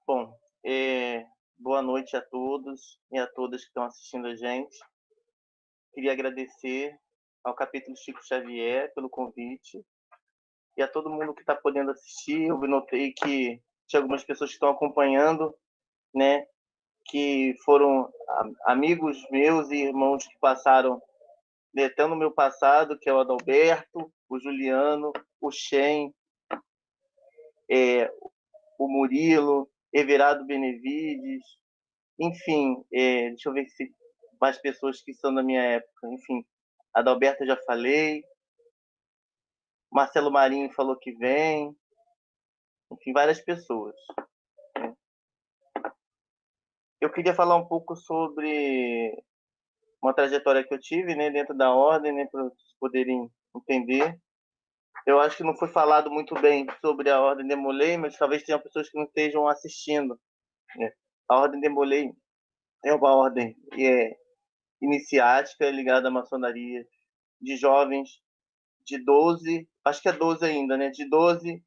Bom, boa noite a todos e a todas que estão assistindo a gente. Queria agradecer ao capítulo Chico Xavier pelo convite e a todo mundo que está podendo assistir. Eu notei que tinha algumas pessoas que estão acompanhando, né, que foram amigos meus e irmãos que passaram, né, até no meu passado, que é o Adalberto, o Juliano, o Shen, é, o Murilo, Everardo Benevides, enfim, deixa eu ver se mais pessoas que são da minha época. Enfim, a Adalberta já falei, Marcelo Marinho falou que vem, enfim, várias pessoas. Eu queria falar um pouco sobre uma trajetória que eu tive, né, dentro da ordem, né, para vocês poderem entender. Eu acho que não foi falado muito bem sobre a Ordem de Molay, mas talvez tenham pessoas que não estejam assistindo, né? A Ordem de Molay é uma ordem iniciática ligada à maçonaria, de jovens de 12, acho que é 12 ainda, né? De 12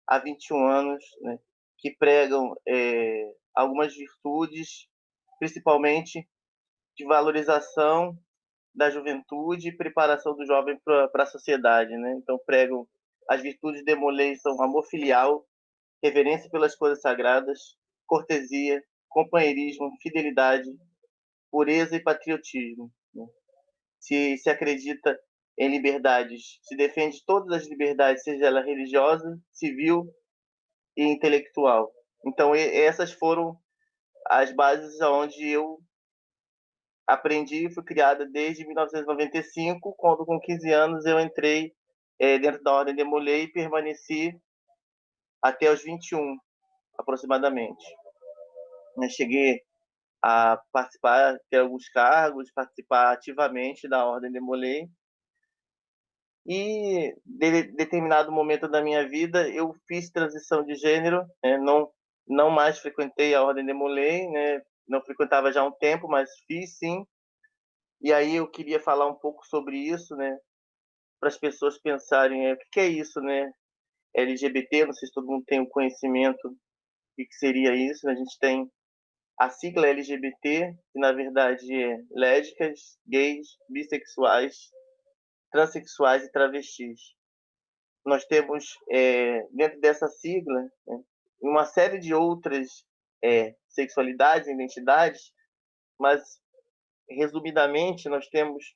a 21 anos, né? Que pregam algumas virtudes, principalmente de valorização da juventude e preparação do jovem para a sociedade, né? Então pregam as virtudes de Molay são amor filial, reverência pelas coisas sagradas, cortesia, companheirismo, fidelidade, pureza e patriotismo, né? Se acredita em liberdades, se defende todas as liberdades, seja ela religiosa, civil e intelectual. Então, essas foram as bases onde eu aprendi e fui criada desde 1995, quando com 15 anos eu entrei dentro da Ordem de Molay e permaneci até os 21, aproximadamente. Eu cheguei a participar, ter alguns cargos, participar ativamente da Ordem de Molay. E de determinado momento da minha vida eu fiz transição de gênero, né? Não mais frequentei a Ordem de Molay, né? Não frequentava já há um tempo, mas fiz sim. E aí eu queria falar um pouco sobre isso, né? Para as pessoas pensarem, o que é isso, né? LGBT, não sei se todo mundo tem o conhecimento do que seria isso, né? A gente tem a sigla LGBT, que na verdade é lésbicas, gays, bissexuais, transexuais e travestis. Nós temos, dentro dessa sigla, né, uma série de outras sexualidades, identidades, mas, resumidamente, nós temos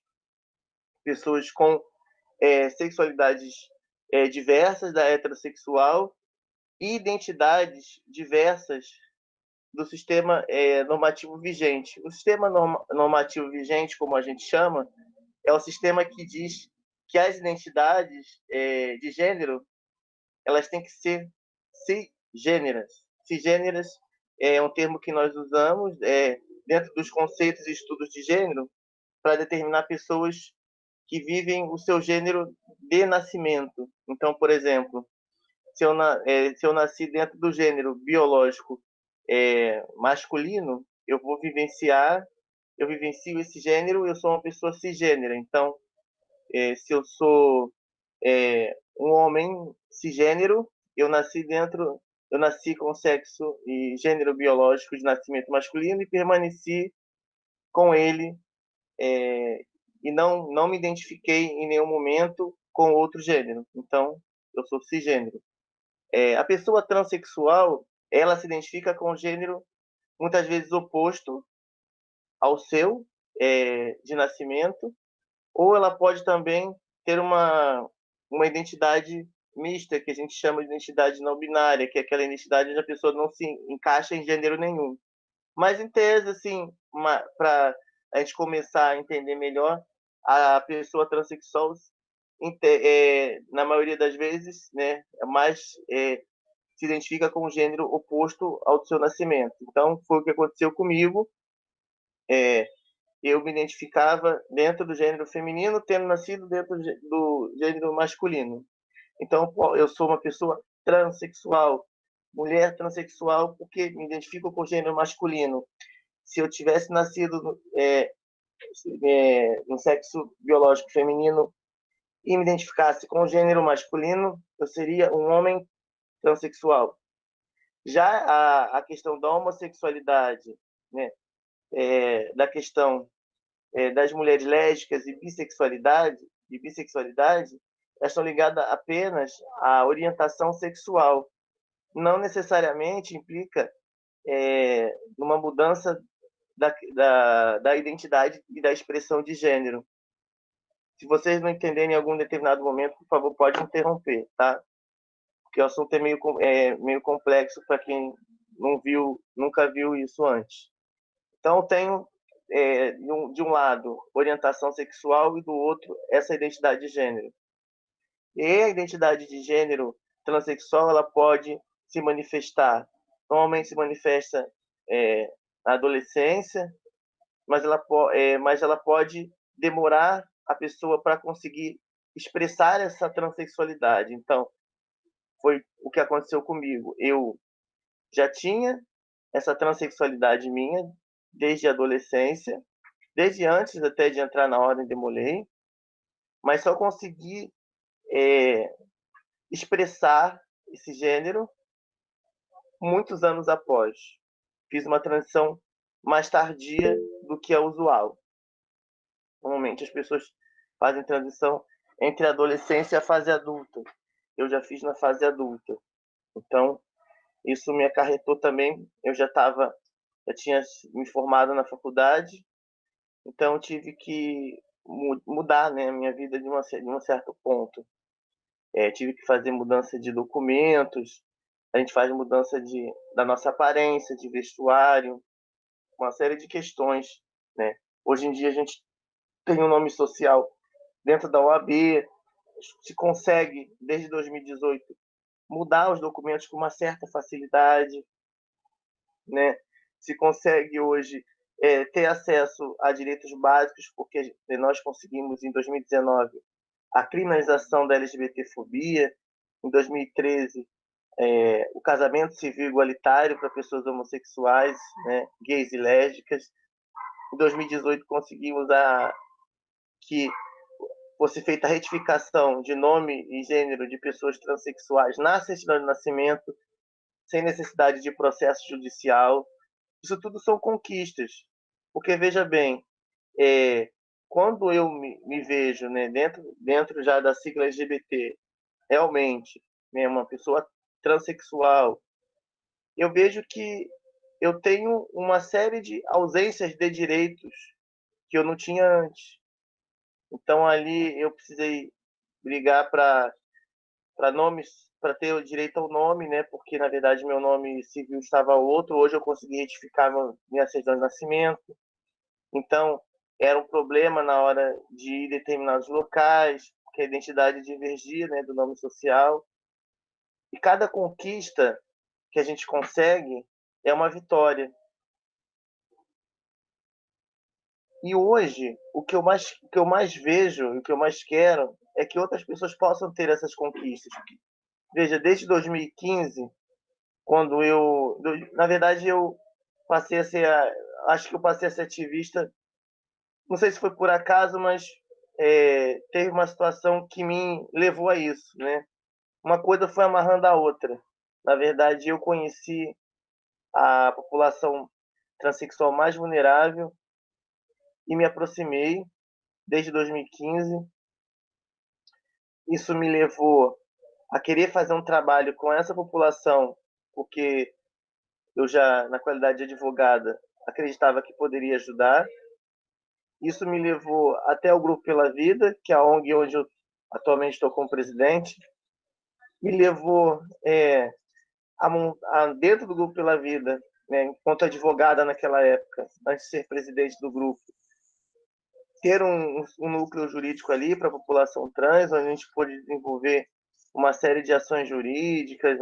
pessoas com sexualidades diversas da heterossexual e identidades diversas do sistema normativo vigente. O sistema normativo vigente, como a gente chama, é o sistema que diz que as identidades de gênero elas têm que ser cisgêneras. Cisgêneras é um termo que nós usamos dentro dos conceitos e estudos de gênero para determinar pessoas que vivem o seu gênero de nascimento. Então, por exemplo, se eu nasci dentro do gênero biológico masculino, eu vivencio esse gênero, eu sou uma pessoa cisgênera. Então, se eu sou um homem cisgênero, eu nasci com sexo e gênero biológico de nascimento masculino e permaneci com ele e não me identifiquei em nenhum momento com outro gênero. Então, eu sou cisgênero. A pessoa transexual, ela se identifica com o gênero muitas vezes oposto ao seu de nascimento, ou ela pode também ter uma identidade mista, que a gente chama de identidade não binária, que é aquela identidade onde a pessoa não se encaixa em gênero nenhum. Mas, em tese, assim, para a gente começar a entender melhor, a pessoa transexual, na maioria das vezes, né, se identifica com o gênero oposto ao do seu nascimento. Então, foi o que aconteceu comigo. É, eu me identificava dentro do gênero feminino, tendo nascido dentro do gênero masculino. Então, eu sou uma pessoa transexual, mulher transexual, porque me identifico com o gênero masculino. Se eu tivesse nascido no sexo biológico feminino e me identificasse com o gênero masculino, eu seria um homem transexual. Já a questão da homossexualidade, né, da questão das mulheres lésbicas e bissexualidade, elas estão ligadas apenas à orientação sexual. Não necessariamente implica numa mudança da identidade e da expressão de gênero. Se vocês não entenderem em algum determinado momento, por favor, pode interromper, tá? Porque o assunto meio complexo para quem não viu, nunca viu isso antes. Então, eu tenho, de um lado, orientação sexual e do outro, essa identidade de gênero. E a identidade de gênero transexual, ela pode se manifestar, normalmente se manifesta na adolescência, mas ela pode demorar a pessoa para conseguir expressar essa transexualidade. Então, foi o que aconteceu comigo. Eu já tinha essa transexualidade minha desde a adolescência, desde antes até de entrar na Ordem de Molay, mas só consegui expressar esse gênero muitos anos após. Fiz uma transição mais tardia do que a usual. Normalmente as pessoas fazem transição entre a adolescência e a fase adulta. Eu já fiz na fase adulta. Então, isso me acarretou também. Já tinha me formado na faculdade, então tive que mudar, né, a minha vida de um certo ponto. Tive que fazer mudança de documentos, a gente faz mudança da nossa aparência, de vestuário, uma série de questões, né? Hoje em dia a gente tem um nome social dentro da OAB, se consegue, desde 2018, mudar os documentos com uma certa facilidade, né? Se consegue hoje ter acesso a direitos básicos, porque nós conseguimos, em 2019, a criminalização da LGBTfobia, em 2013, o casamento civil igualitário para pessoas homossexuais, né, gays e lésbicas. Em 2018, conseguimos que fosse feita a retificação de nome e gênero de pessoas transexuais na certidão de nascimento, sem necessidade de processo judicial. Isso tudo são conquistas, porque veja bem, quando eu me vejo, né, dentro já da sigla LGBT, realmente, né, uma pessoa transexual, eu vejo que eu tenho uma série de ausências de direitos que eu não tinha antes. Então ali eu precisei brigar para nomes, para ter o direito ao nome, né? Porque na verdade meu nome civil estava outro. Hoje eu consegui retificar minha certidão de nascimento. Então era um problema na hora de ir em determinados locais, porque a identidade divergia, né, do nome social. E cada conquista que a gente consegue é uma vitória. E hoje, o que eu mais vejo, o que eu mais quero, é que outras pessoas possam ter essas conquistas. Veja, desde 2015, quando na verdade, eu passei a ser, acho que eu passei a ser ativista, não sei se foi por acaso, mas teve uma situação que me levou a isso, né? Uma coisa foi amarrando a outra. Na verdade, eu conheci a população transexual mais vulnerável e me aproximei desde 2015. Isso me levou a querer fazer um trabalho com essa população, porque eu já, na qualidade de advogada, acreditava que poderia ajudar. Isso me levou até o Grupo Pela Vida, que é a ONG onde eu atualmente estou como presidente. Me levou dentro do Grupo Pela Vida, né, enquanto advogada naquela época, antes de ser presidente do grupo, ter um núcleo jurídico ali para a população trans, onde a gente pôde desenvolver uma série de ações jurídicas,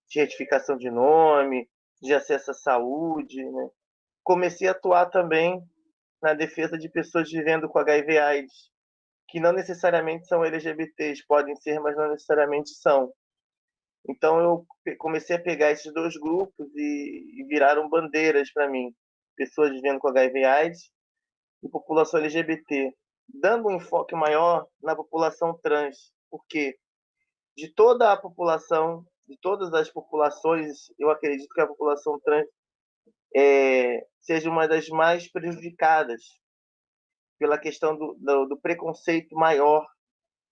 de retificação de nome, de acesso à saúde, né? Comecei a atuar também na defesa de pessoas vivendo com HIV/AIDS, que não necessariamente são LGBTs, podem ser, mas não necessariamente são. Então eu comecei a pegar esses dois grupos e viraram bandeiras para mim, pessoas vivendo com HIV/AIDS e população LGBT, dando um enfoque maior na população trans, porque de toda a população de todas as populações, eu acredito que a população trans seja uma das mais prejudicadas pela questão do preconceito maior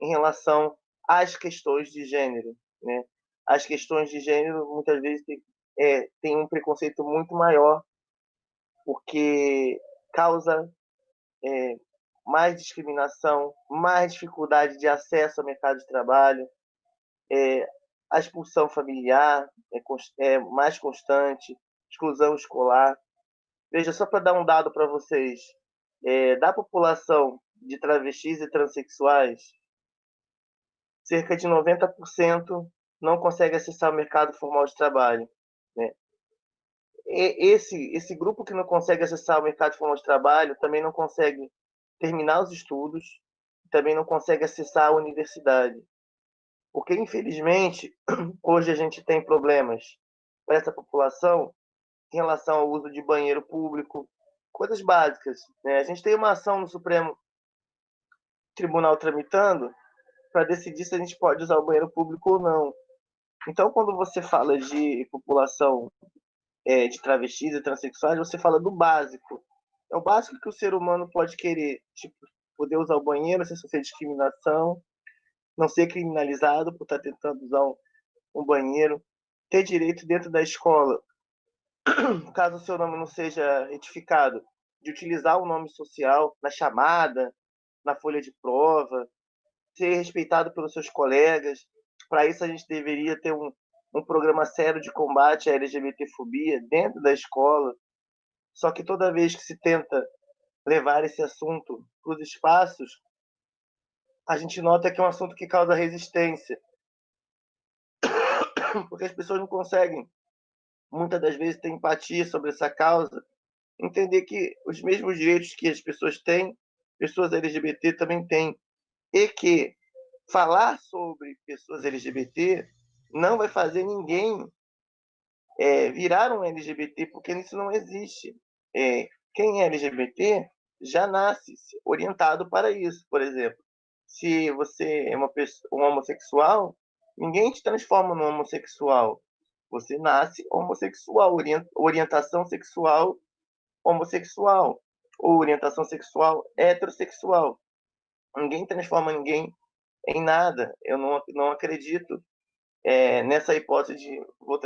em relação às questões de gênero, né? As questões de gênero muitas vezes têm um preconceito muito maior, porque causa mais discriminação, mais dificuldade de acesso ao mercado de trabalho, a expulsão familiar é mais constante, exclusão escolar. Veja, só para dar um dado para vocês, da população de travestis e transexuais, cerca de 90% não consegue acessar o mercado formal de trabalho, né? Esse grupo que não consegue acessar o mercado formal de trabalho também não consegue terminar os estudos, também não consegue acessar a universidade. Porque, infelizmente, hoje a gente tem problemas para essa população em relação ao uso de banheiro público, coisas básicas, né? A gente tem uma ação no Supremo Tribunal tramitando para decidir se a gente pode usar o banheiro público ou não. Então, quando você fala de população de travestis e transexuais, você fala do básico. É o básico que o ser humano pode querer, tipo, poder usar o banheiro sem sofrer discriminação, não ser criminalizado por estar tentando usar um banheiro, ter direito dentro da escola, caso o seu nome não seja retificado, de utilizar o nome social na chamada, na folha de prova, ser respeitado pelos seus colegas. Para isso, a gente deveria ter um programa sério de combate à LGBTfobia dentro da escola. Só que toda vez que se tenta levar esse assunto para os espaços, a gente nota que é um assunto que causa resistência, porque as pessoas não conseguem, muitas das vezes, ter empatia sobre essa causa, entender que os mesmos direitos que as pessoas têm, pessoas LGBT também têm, e que falar sobre pessoas LGBT não vai fazer ninguém virar um LGBT, porque isso não existe. Quem é LGBT já nasce orientado para isso. Por exemplo, se você é um homossexual, ninguém te transforma num homossexual. Você nasce homossexual, orientação sexual homossexual, ou orientação sexual heterossexual. Ninguém transforma ninguém em nada. Eu não acredito nessa hipótese de vou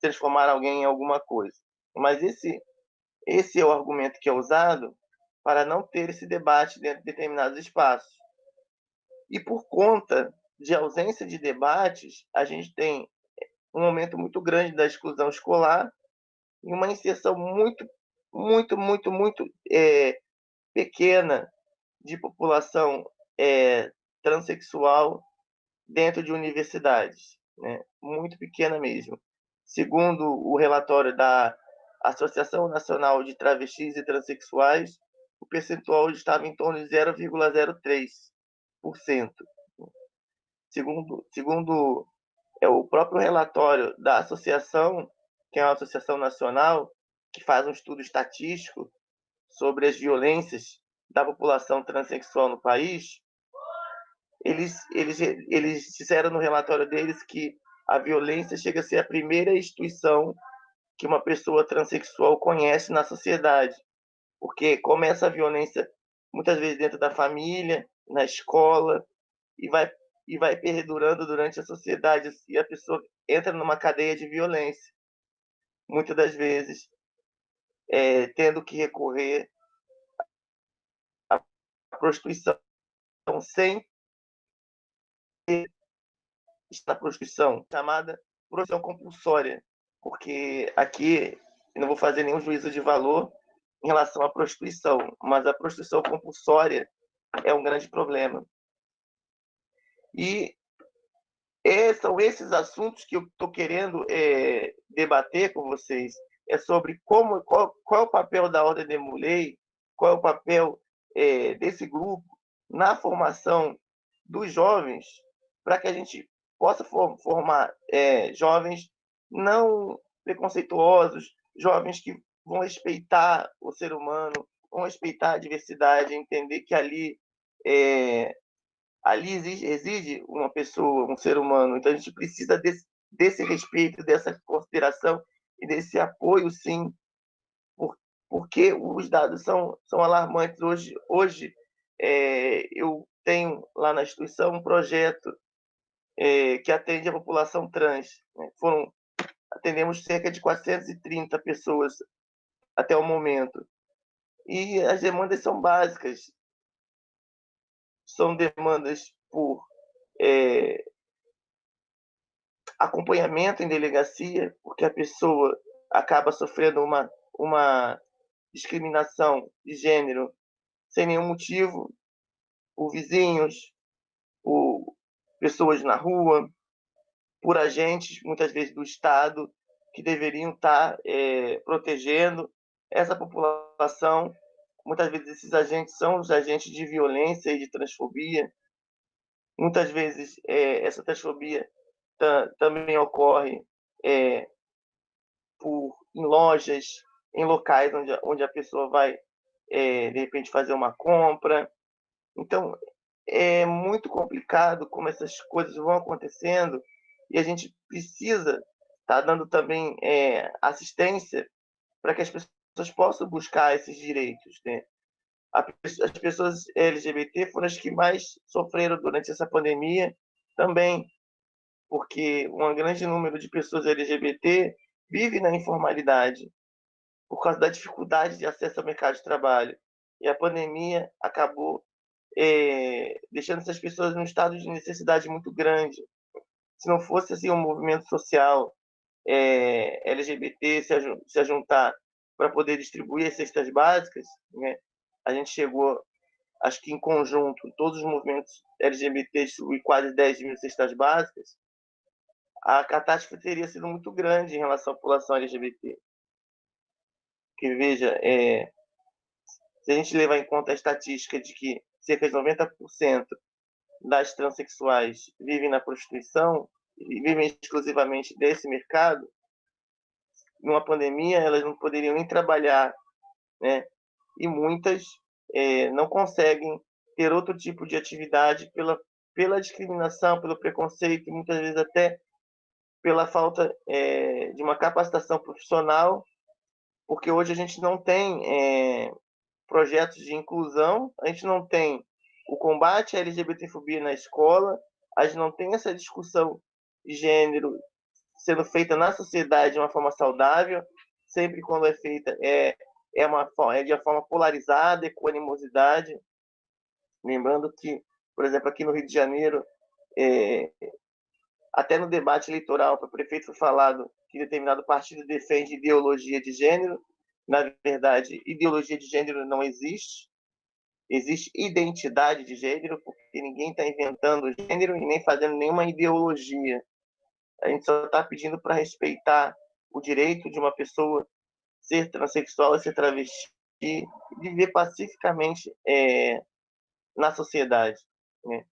transformar alguém em alguma coisa. Mas esse é o argumento que é usado para não ter esse debate dentro de determinados espaços. E por conta de ausência de debates, a gente tem um aumento muito grande da exclusão escolar e uma inserção muito pequena de população transexual dentro de universidades, né? Muito pequena mesmo. Segundo o relatório da Associação Nacional de Travestis e Transsexuais, o percentual estava em torno de 0,03%. Segundo o próprio relatório da associação, que é uma associação nacional, que faz um estudo estatístico sobre as violências da população transexual no país, eles disseram no relatório deles que a violência chega a ser a primeira instituição que uma pessoa transexual conhece na sociedade, porque começa a violência muitas vezes dentro da família, na escola, e vai, e vai perdurando durante a sociedade, e a pessoa entra numa cadeia de violência, muitas das vezes tendo que recorrer à prostituição sem na prostituição, chamada prostituição compulsória, porque aqui eu não vou fazer nenhum juízo de valor em relação à prostituição, mas a prostituição compulsória é um grande problema. E são esses assuntos que eu estou querendo debater com vocês, sobre qual é o papel da Ordem de Mulher, qual é o papel desse grupo na formação dos jovens, para que a gente possa formar jovens não preconceituosos, jovens que vão respeitar o ser humano, vão respeitar a diversidade, entender que ali reside uma pessoa, um ser humano. Então a gente precisa desse respeito, dessa consideração e desse apoio, sim, porque os dados são alarmantes. Hoje eu tenho lá na instituição um projeto que atende a população trans. Né? Atendemos cerca de 430 pessoas até o momento. E as demandas são básicas. São demandas por acompanhamento em delegacia, porque a pessoa acaba sofrendo uma discriminação de gênero sem nenhum motivo, por vizinhos, por pessoas na rua, por agentes, muitas vezes do Estado, que deveriam estar protegendo essa população. Muitas vezes esses agentes são os agentes de violência e de transfobia. Muitas vezes essa transfobia também ocorre em lojas, em locais onde a pessoa vai, de repente, fazer uma compra. Então, é muito complicado como essas coisas vão acontecendo e a gente precisa estar dando também assistência para que as pessoas possam buscar esses direitos. Né? As pessoas LGBT foram as que mais sofreram durante essa pandemia também, porque um grande número de pessoas LGBT vive na informalidade por causa da dificuldade de acesso ao mercado de trabalho. E a pandemia acabou deixando essas pessoas num estado de necessidade muito grande. Se não fosse assim um movimento social LGBT se ajuntar para poder distribuir as cestas básicas, né? A gente chegou, acho que em conjunto, todos os movimentos LGBT distribuir quase 10 mil cestas básicas, a catástrofe teria sido muito grande em relação à população LGBT. Que veja, se a gente levar em conta a estatística de que cerca de 90% das transexuais vivem na prostituição e vivem exclusivamente desse mercado, numa pandemia elas não poderiam nem trabalhar, né? E muitas não conseguem ter outro tipo de atividade pela discriminação, pelo preconceito, e muitas vezes até pela falta de uma capacitação profissional, porque hoje a gente não tem projetos de inclusão, a gente não tem o combate à LGBTfobia na escola, a gente não tem essa discussão de gênero sendo feita na sociedade de uma forma saudável, sempre quando é feita de uma forma polarizada e com animosidade. Lembrando que, por exemplo, aqui no Rio de Janeiro, até no debate eleitoral para prefeito foi falado que determinado partido defende ideologia de gênero. Na verdade, ideologia de gênero não existe. Existe identidade de gênero, porque ninguém está inventando gênero e nem fazendo nenhuma ideologia. A gente só está pedindo para respeitar o direito de uma pessoa ser transexual, ser travesti, e viver pacificamente na sociedade. Né?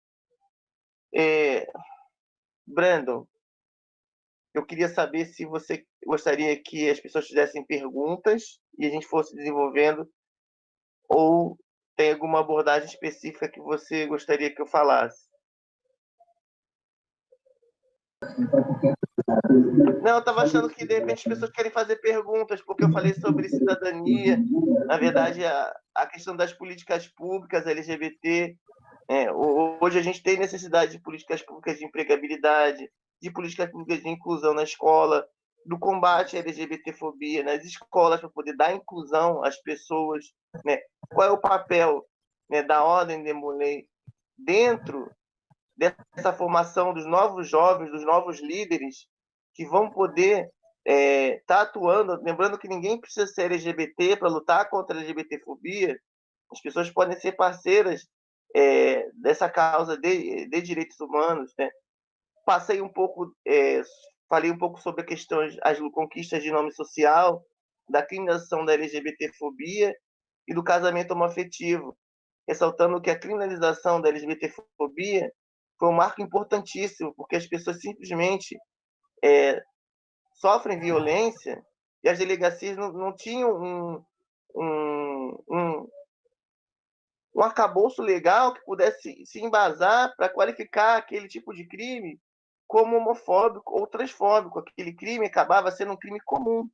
Brandon, eu queria saber se você gostaria que as pessoas fizessem perguntas e a gente fosse desenvolvendo, ou tem alguma abordagem específica que você gostaria que eu falasse? Não, eu estava achando que de repente as pessoas querem fazer perguntas, porque eu falei sobre cidadania, na verdade, a questão das políticas públicas LGBT. Hoje a gente tem necessidade de políticas públicas de empregabilidade, de políticas públicas de inclusão na escola, do combate à LGBTfobia nas escolas, para poder dar inclusão às pessoas. Né? Qual é o papel, né, da Ordem de Molay dentro dessa formação dos novos jovens, dos novos líderes que vão poder estar atuando? Lembrando que ninguém precisa ser LGBT para lutar contra a LGBTfobia. As pessoas podem ser parceiras dessa causa de direitos humanos. Né? Passei um pouco, falei um pouco sobre as conquistas de nome social, da criminalização da LGBTfobia e do casamento homoafetivo, ressaltando que a criminalização da LGBTfobia foi um marco importantíssimo, porque as pessoas simplesmente sofrem violência e as delegacias não tinham um arcabouço legal que pudesse se embasar para qualificar aquele tipo de crime, como homofóbico ou transfóbico. Aquele crime acabava sendo um crime comum.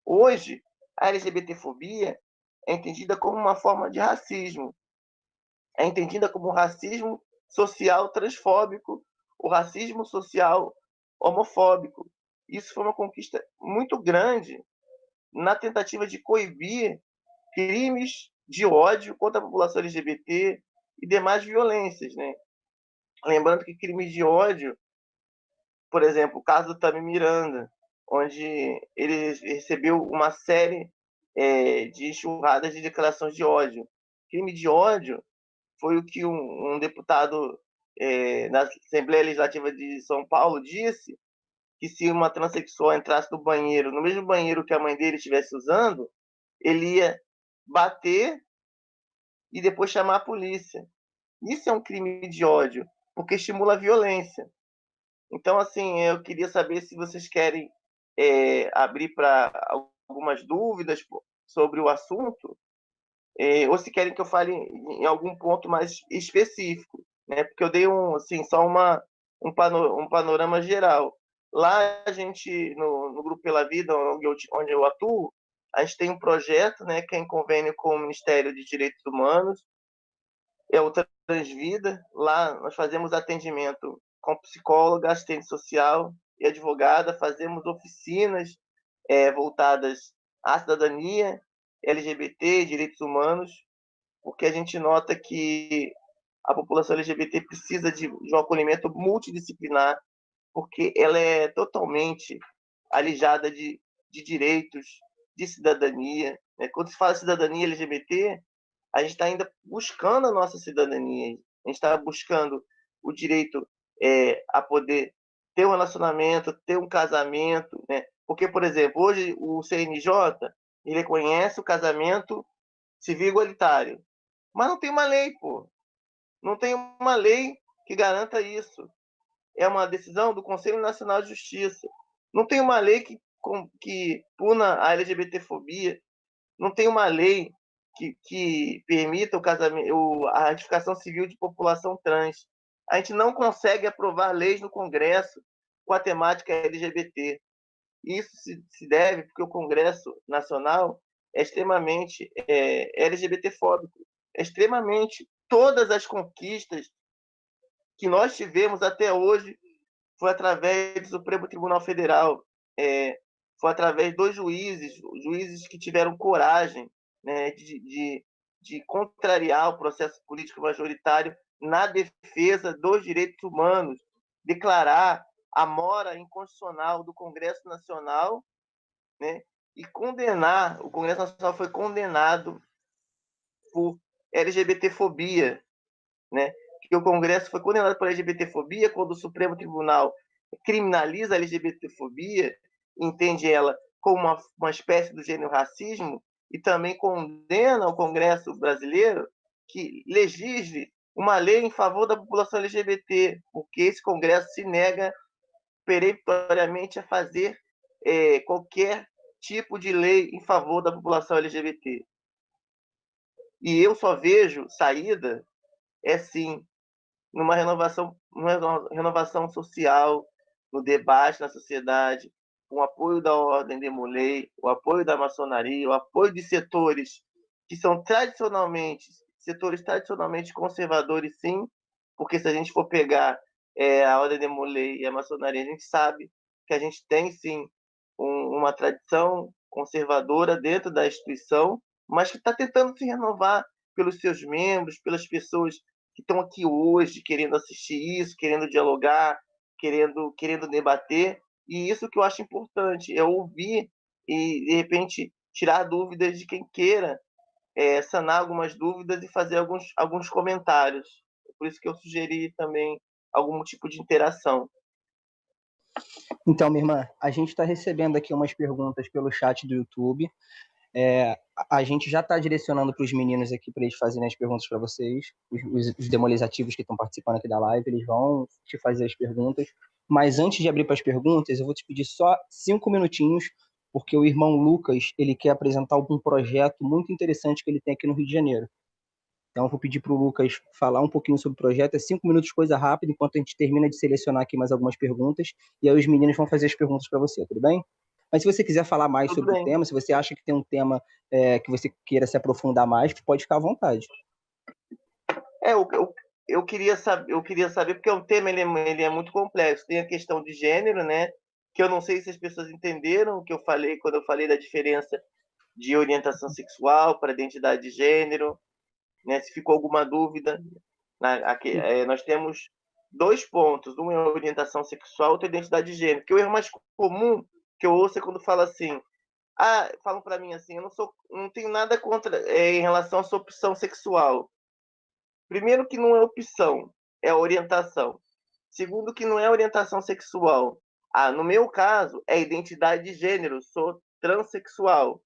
Hoje, a LGBTfobia é entendida como uma forma de racismo. É entendida como o racismo social transfóbico, o racismo social homofóbico. Isso foi uma conquista muito grande na tentativa de coibir crimes de ódio contra a população LGBT e demais violências, né? Lembrando que crimes de ódio, por exemplo, o caso do Tami Miranda, onde ele recebeu uma série de enxurradas de declarações de ódio. Crime de ódio foi o que um deputado na Assembleia Legislativa de São Paulo disse, que se uma transexual entrasse no banheiro, no mesmo banheiro que a mãe dele estivesse usando, ele ia bater e depois chamar a polícia. Isso é um crime de ódio, porque estimula a violência. Então, assim, eu queria saber se vocês querem abrir para algumas dúvidas sobre o assunto, ou se querem que eu fale em algum ponto mais específico, né? Porque eu dei assim, só um panorama geral. Lá a gente, no Grupo Pela Vida, onde eu atuo, a gente tem um projeto, né, que é em convênio com o Ministério de Direitos Humanos, é o Transvida. Lá nós fazemos atendimento com psicóloga, assistente social e advogada, fazemos oficinas voltadas à cidadania, LGBT, direitos humanos, porque a gente nota que a população LGBT precisa de um acolhimento multidisciplinar, porque ela é totalmente alijada de direitos, de cidadania. Né? Quando se fala cidadania LGBT, a gente está ainda buscando a nossa cidadania, a gente está buscando o direito a poder ter um relacionamento, ter um casamento, né? Porque, por exemplo, hoje o CNJ ele reconhece o casamento civil igualitário, mas não tem uma lei, pô. Não tem uma lei que garanta isso. É uma decisão do Conselho Nacional de Justiça. Não tem uma lei que puna a LGBTfobia. Não tem uma lei que permita o casamento, a ratificação civil de população trans. A gente não consegue aprovar leis no Congresso com a temática LGBT. Isso se deve porque o Congresso Nacional é extremamente LGBTfóbico. É extremamente. Todas as conquistas que nós tivemos até hoje foi através do Supremo Tribunal Federal, foi através dos juízes que tiveram coragem, né, de contrariar o processo político majoritário na defesa dos direitos humanos, declarar a mora inconstitucional do Congresso Nacional, né, e condenar, o Congresso Nacional foi condenado por LGBTfobia, né? Que o Congresso foi condenado por LGBTfobia quando o Supremo Tribunal criminaliza a LGBTfobia, entende ela como uma espécie do gênero racismo e também condena o Congresso brasileiro que legisle uma lei em favor da população LGBT, porque esse Congresso se nega peremptoriamente a fazer qualquer tipo de lei em favor da população LGBT. E eu só vejo saída, sim, numa renovação social, no debate na sociedade, com o apoio da Ordem de Molay, o apoio da maçonaria, o apoio de setores que são setores tradicionalmente conservadores, sim, porque se a gente for pegar a Ordem de Molay e a maçonaria, a gente sabe que a gente tem, sim, uma tradição conservadora dentro da instituição, mas que está tentando se renovar pelos seus membros, pelas pessoas que estão aqui hoje querendo assistir isso, querendo dialogar, querendo debater. E isso que eu acho importante, é ouvir e, de repente, tirar dúvidas de quem queira, sanar algumas dúvidas e fazer alguns comentários. Por isso que eu sugeri também algum tipo de interação. Então, minha irmã, a gente está recebendo aqui umas perguntas pelo chat do YouTube. A gente já está direcionando para os meninos aqui para eles fazerem as perguntas para vocês. Os demolizativos que estão participando aqui da live, eles vão te fazer as perguntas. Mas antes de abrir para as perguntas, eu vou te pedir só 5 minutinhos, porque o irmão Lucas ele quer apresentar algum projeto muito interessante que ele tem aqui no Rio de Janeiro. Então, eu vou pedir para o Lucas falar um pouquinho sobre o projeto. É 5 minutos, coisa rápida, enquanto a gente termina de selecionar aqui mais algumas perguntas. E aí os meninos vão fazer as perguntas para você, tudo bem? Mas se você quiser falar mais Tudo sobre o bem. tema, se você acha que tem um tema que você queira se aprofundar mais, pode ficar à vontade. É, eu queria saber, porque o tema ele é muito complexo. Tem a questão de gênero, né? Que eu não sei se as pessoas entenderam o que eu falei quando eu falei da diferença de orientação sexual para identidade de gênero, né? Se ficou alguma dúvida, nós temos dois pontos. Um é a orientação sexual, outro é a identidade de gênero. Que o erro mais comum que eu ouço é quando fala assim, falam para mim assim, não tenho nada contra em relação à sua opção sexual. Primeiro que não é opção, é orientação. Segundo que não é orientação sexual. No meu caso, é identidade de gênero, sou transexual.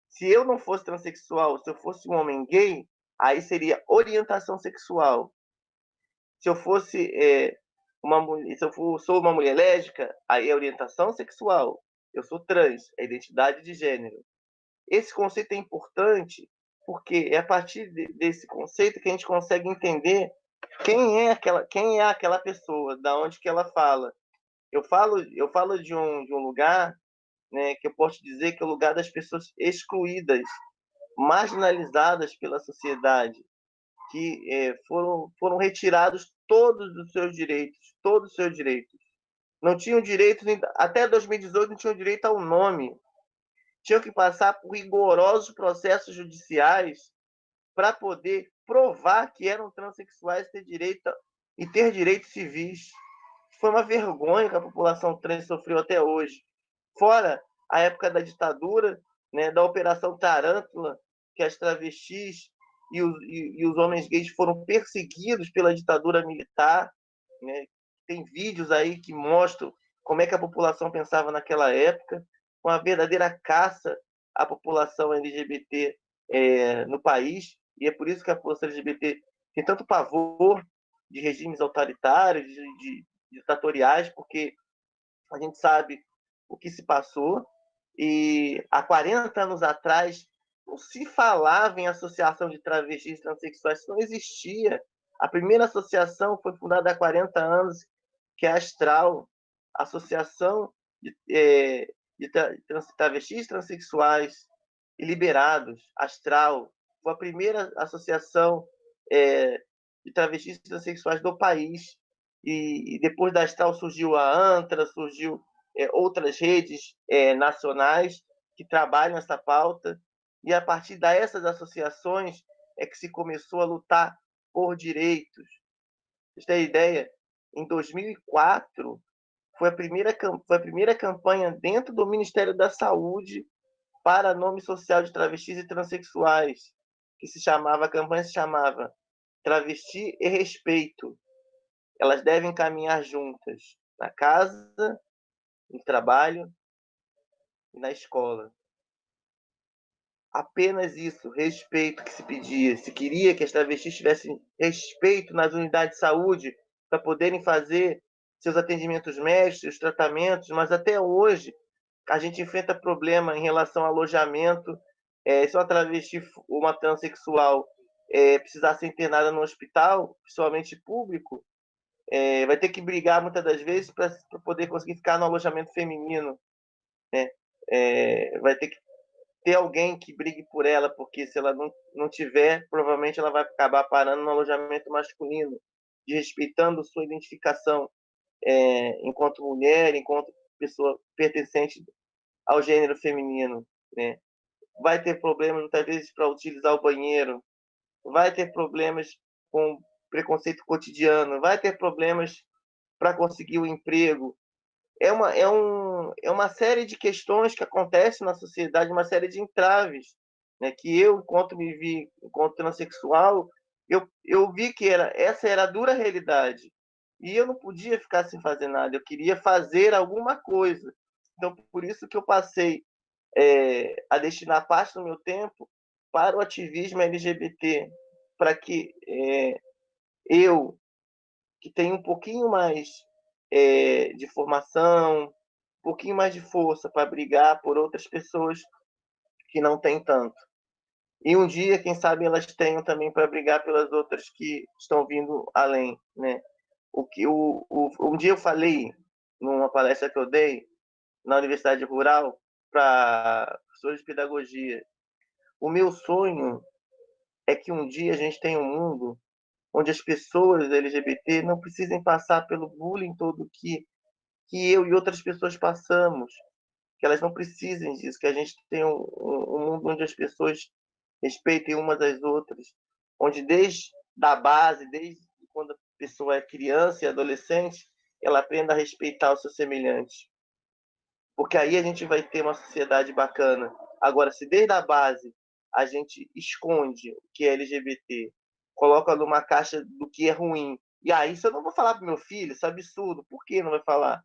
Se eu não fosse transexual, se eu fosse um homem gay, aí seria orientação sexual. Se eu fosse se eu sou uma mulher lésbica, aí é orientação sexual. Eu sou trans, é identidade de gênero. Esse conceito é importante porque é a partir desse conceito que a gente consegue entender quem é aquela pessoa, da onde que ela fala. Eu falo de um lugar, né, que eu posso dizer que é o lugar das pessoas excluídas, marginalizadas pela sociedade, que foram retirados todos os seus direitos. Não tinham direito, até 2018 não tinham direito ao nome. Tinham que passar por rigorosos processos judiciais para poder provar que eram transexuais e ter direitos civis. Foi uma vergonha que a população trans sofreu até hoje. Fora a época da ditadura, né, da Operação Tarântula, que as travestis e os homens gays foram perseguidos pela ditadura militar. Né? Tem vídeos aí que mostram como é que a população pensava naquela época, uma verdadeira caça à população LGBT no país, e é por isso que a população LGBT tem tanto pavor de regimes autoritários, de ditatoriais, porque a gente sabe o que se passou, e há 40 anos atrás não se falava em associação de travestis e transexuais, isso não existia. A primeira associação foi fundada há 40 anos, que é a Astral, Associação de Travestis, Transsexuais e Liberados. Astral foi a primeira associação de travestis e transexuais do país. E depois da Astral surgiu a ANTRA, surgiu outras redes nacionais que trabalham essa pauta. E a partir dessas associações é que se começou a lutar por direitos. Vocês têm ideia? Em 2004, foi a primeira campanha dentro do Ministério da Saúde para nome social de travestis e transexuais, a campanha se chamava Travesti e Respeito. Elas devem caminhar juntas na casa, no trabalho e na escola. Apenas isso, respeito que se pedia. Se queria que as travestis tivessem respeito nas unidades de saúde para poderem fazer seus atendimentos médicos, seus tratamentos, mas até hoje a gente enfrenta problema em relação ao alojamento. Se uma travesti, uma transexual, precisar ser internada no hospital, principalmente público, vai ter que brigar muitas das vezes para poder conseguir ficar no alojamento feminino. Né? Vai ter que ter alguém que brigue por ela, porque se ela não tiver, provavelmente ela vai acabar parando no alojamento masculino, desrespeitando sua identificação enquanto mulher, enquanto pessoa pertencente ao gênero feminino. Né? Vai ter problemas, muitas vezes, para utilizar o banheiro, vai ter problemas com preconceito cotidiano, vai ter problemas para conseguir o emprego. É uma série de questões que acontecem na sociedade, uma série de entraves, né, que eu, enquanto me vi enquanto transexual, eu vi que essa era a dura realidade. E eu não podia ficar sem fazer nada, eu queria fazer alguma coisa. Então, por isso que eu passei a destinar parte do meu tempo para o ativismo LGBT, para que eu, que tenho um pouquinho mais de formação, um pouquinho mais de força para brigar por outras pessoas que não têm tanto. E um dia, quem sabe, elas tenham também para brigar pelas outras que estão vindo além, né? Um dia eu falei numa palestra que eu dei na Universidade Rural para professores de pedagogia. O meu sonho é que um dia a gente tenha um mundo onde as pessoas LGBT não precisem passar pelo bullying todo que eu e outras pessoas passamos, que elas não precisem disso, que a gente tenha um mundo onde as pessoas respeitem umas às outras, onde desde da base, desde quando a pessoa é criança e adolescente, ela aprenda a respeitar o seu semelhante. Porque aí a gente vai ter uma sociedade bacana. Agora, se desde a base a gente esconde o que é LGBT, coloca numa caixa do que é ruim, e aí isso eu não vou falar pro meu filho, isso é absurdo. Por que não vai falar?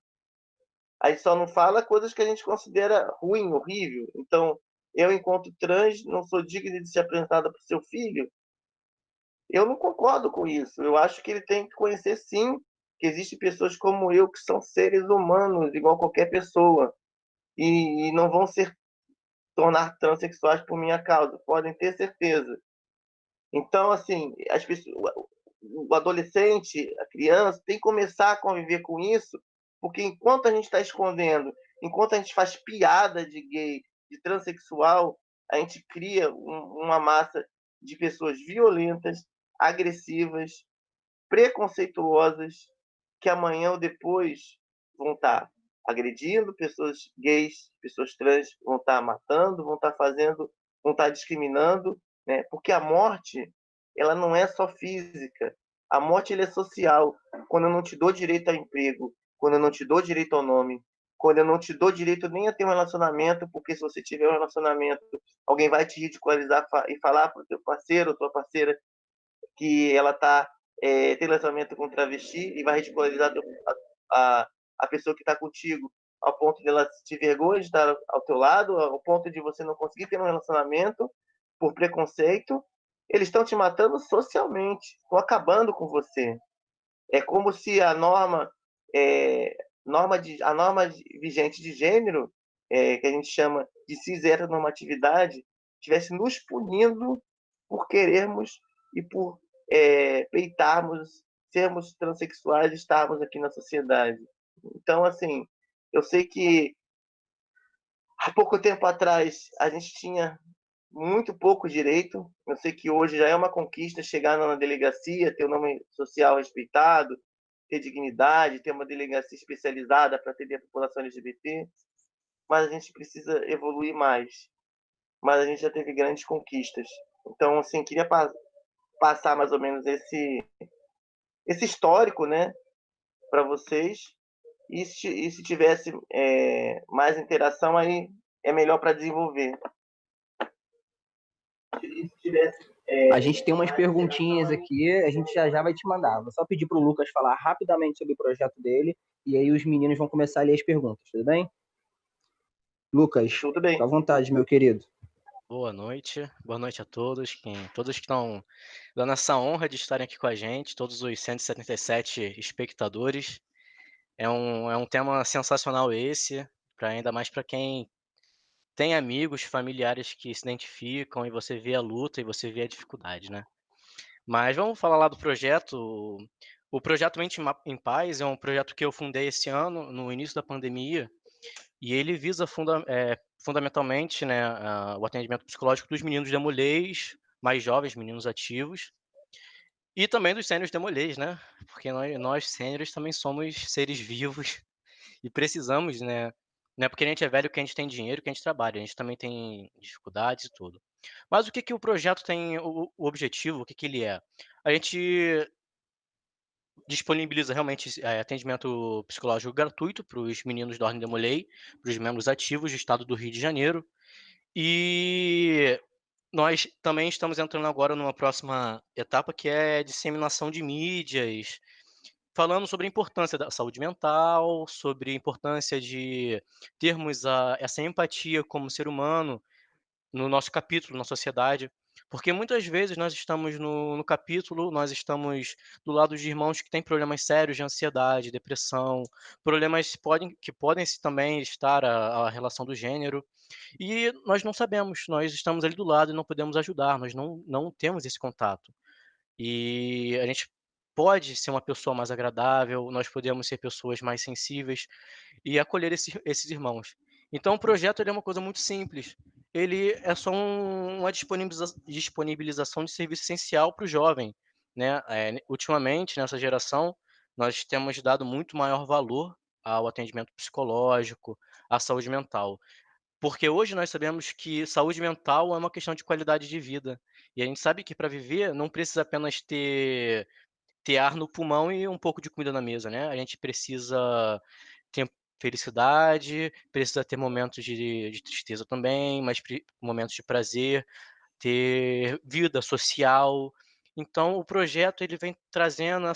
A gente só não fala coisas que a gente considera ruim, horrível. Então, eu, enquanto trans, não sou digno de ser apresentada para o seu filho. Eu não concordo com isso. Eu acho que ele tem que conhecer, sim, que existem pessoas como eu que são seres humanos, igual qualquer pessoa, e não vão se tornar transexuais por minha causa. Podem ter certeza. Então, assim, as pessoas, o adolescente, a criança, tem que começar a conviver com isso, porque enquanto a gente está escondendo, enquanto a gente faz piada de gay, de transexual, a gente cria uma massa de pessoas violentas, agressivas, preconceituosas, que amanhã ou depois vão estar agredindo pessoas gays, pessoas trans, vão estar matando, vão estar fazendo, vão estar discriminando, né? Porque a morte, ela não é só física. A morte, ela é social. Quando eu não te dou direito ao emprego, quando eu não te dou direito ao nome, quando eu não te dou direito nem a ter um relacionamento, porque se você tiver um relacionamento, alguém vai te ridicularizar e falar para o teu parceiro ou tua parceira que ela está tem relacionamento com travesti e vai ridicularizar a pessoa que está contigo ao ponto de ela te vergonha de estar ao teu lado, ao ponto de você não conseguir ter um relacionamento por preconceito, eles estão te matando socialmente, estão acabando com você. É como se é, a norma vigente de gênero, que a gente chama de cis-heteronormatividade, estivesse nos punindo por querermos e por peitarmos, sermos transexuais e estarmos aqui na sociedade. Então, assim, eu sei que há pouco tempo atrás a gente tinha muito pouco direito. Eu sei que hoje já é uma conquista chegar na delegacia, ter o nome social respeitado, ter dignidade, ter uma delegacia especializada para atender a população LGBT, mas a gente precisa evoluir mais. Mas a gente já teve grandes conquistas. Então, assim, queria passar mais ou menos esse histórico, né, para vocês. E se tivesse mais interação, aí é melhor para desenvolver. E se tivesse A gente tem umas perguntinhas aqui, a gente já vai te mandar. Vou só pedir para o Lucas falar rapidamente sobre o projeto dele e aí os meninos vão começar a ler as perguntas, tudo bem? Lucas, tudo fica bem. à vontade, meu querido. Boa noite a todos, todos que estão dando essa honra de estarem aqui com a gente, todos os 177 espectadores. É um tema sensacional esse, ainda mais para quem tem amigos, familiares que se identificam e você vê a luta e você vê a dificuldade, né? Mas vamos falar lá do projeto. O projeto Mente em Paz é um projeto que eu fundei esse ano, no início da pandemia, e ele visa fundamentalmente, né, o atendimento psicológico dos meninos demolês, mais jovens, meninos ativos, e também dos sêniores demolês, né? Porque nós sêniores também somos seres vivos e precisamos, né? Não é porque a gente é velho que a gente tem dinheiro, que a gente trabalha, a gente também tem dificuldades e tudo. Mas o que que o projeto tem, o objetivo, o que que ele é? A gente disponibiliza realmente atendimento psicológico gratuito para os meninos da Ordem da Mulher, para os membros ativos do estado do Rio de Janeiro. E nós também estamos entrando agora numa próxima etapa que é disseminação de mídias, falando sobre a importância da saúde mental, sobre a importância de termos essa empatia como ser humano no nosso capítulo, na sociedade. Porque muitas vezes nós estamos no capítulo, nós estamos do lado de irmãos que têm problemas sérios de ansiedade, depressão, problemas que podem também estar a relação do gênero, e nós não sabemos, nós estamos ali do lado e não podemos ajudar, nós não temos esse contato. E a gente pode ser uma pessoa mais agradável, nós podemos ser pessoas mais sensíveis e acolher esses irmãos. Então o projeto ele é uma coisa muito simples, ele é só uma disponibilização de serviço essencial para o jovem, né. Ultimamente, nessa geração, nós temos dado muito maior valor ao atendimento psicológico, à saúde mental. Porque hoje nós sabemos que saúde mental é uma questão de qualidade de vida. E a gente sabe que para viver não precisa apenas ter ar no pulmão e um pouco de comida na mesa, né. A gente precisa ter felicidade, precisa ter momentos de tristeza também, mas momentos de prazer, ter vida social. Então o projeto ele vem trazendo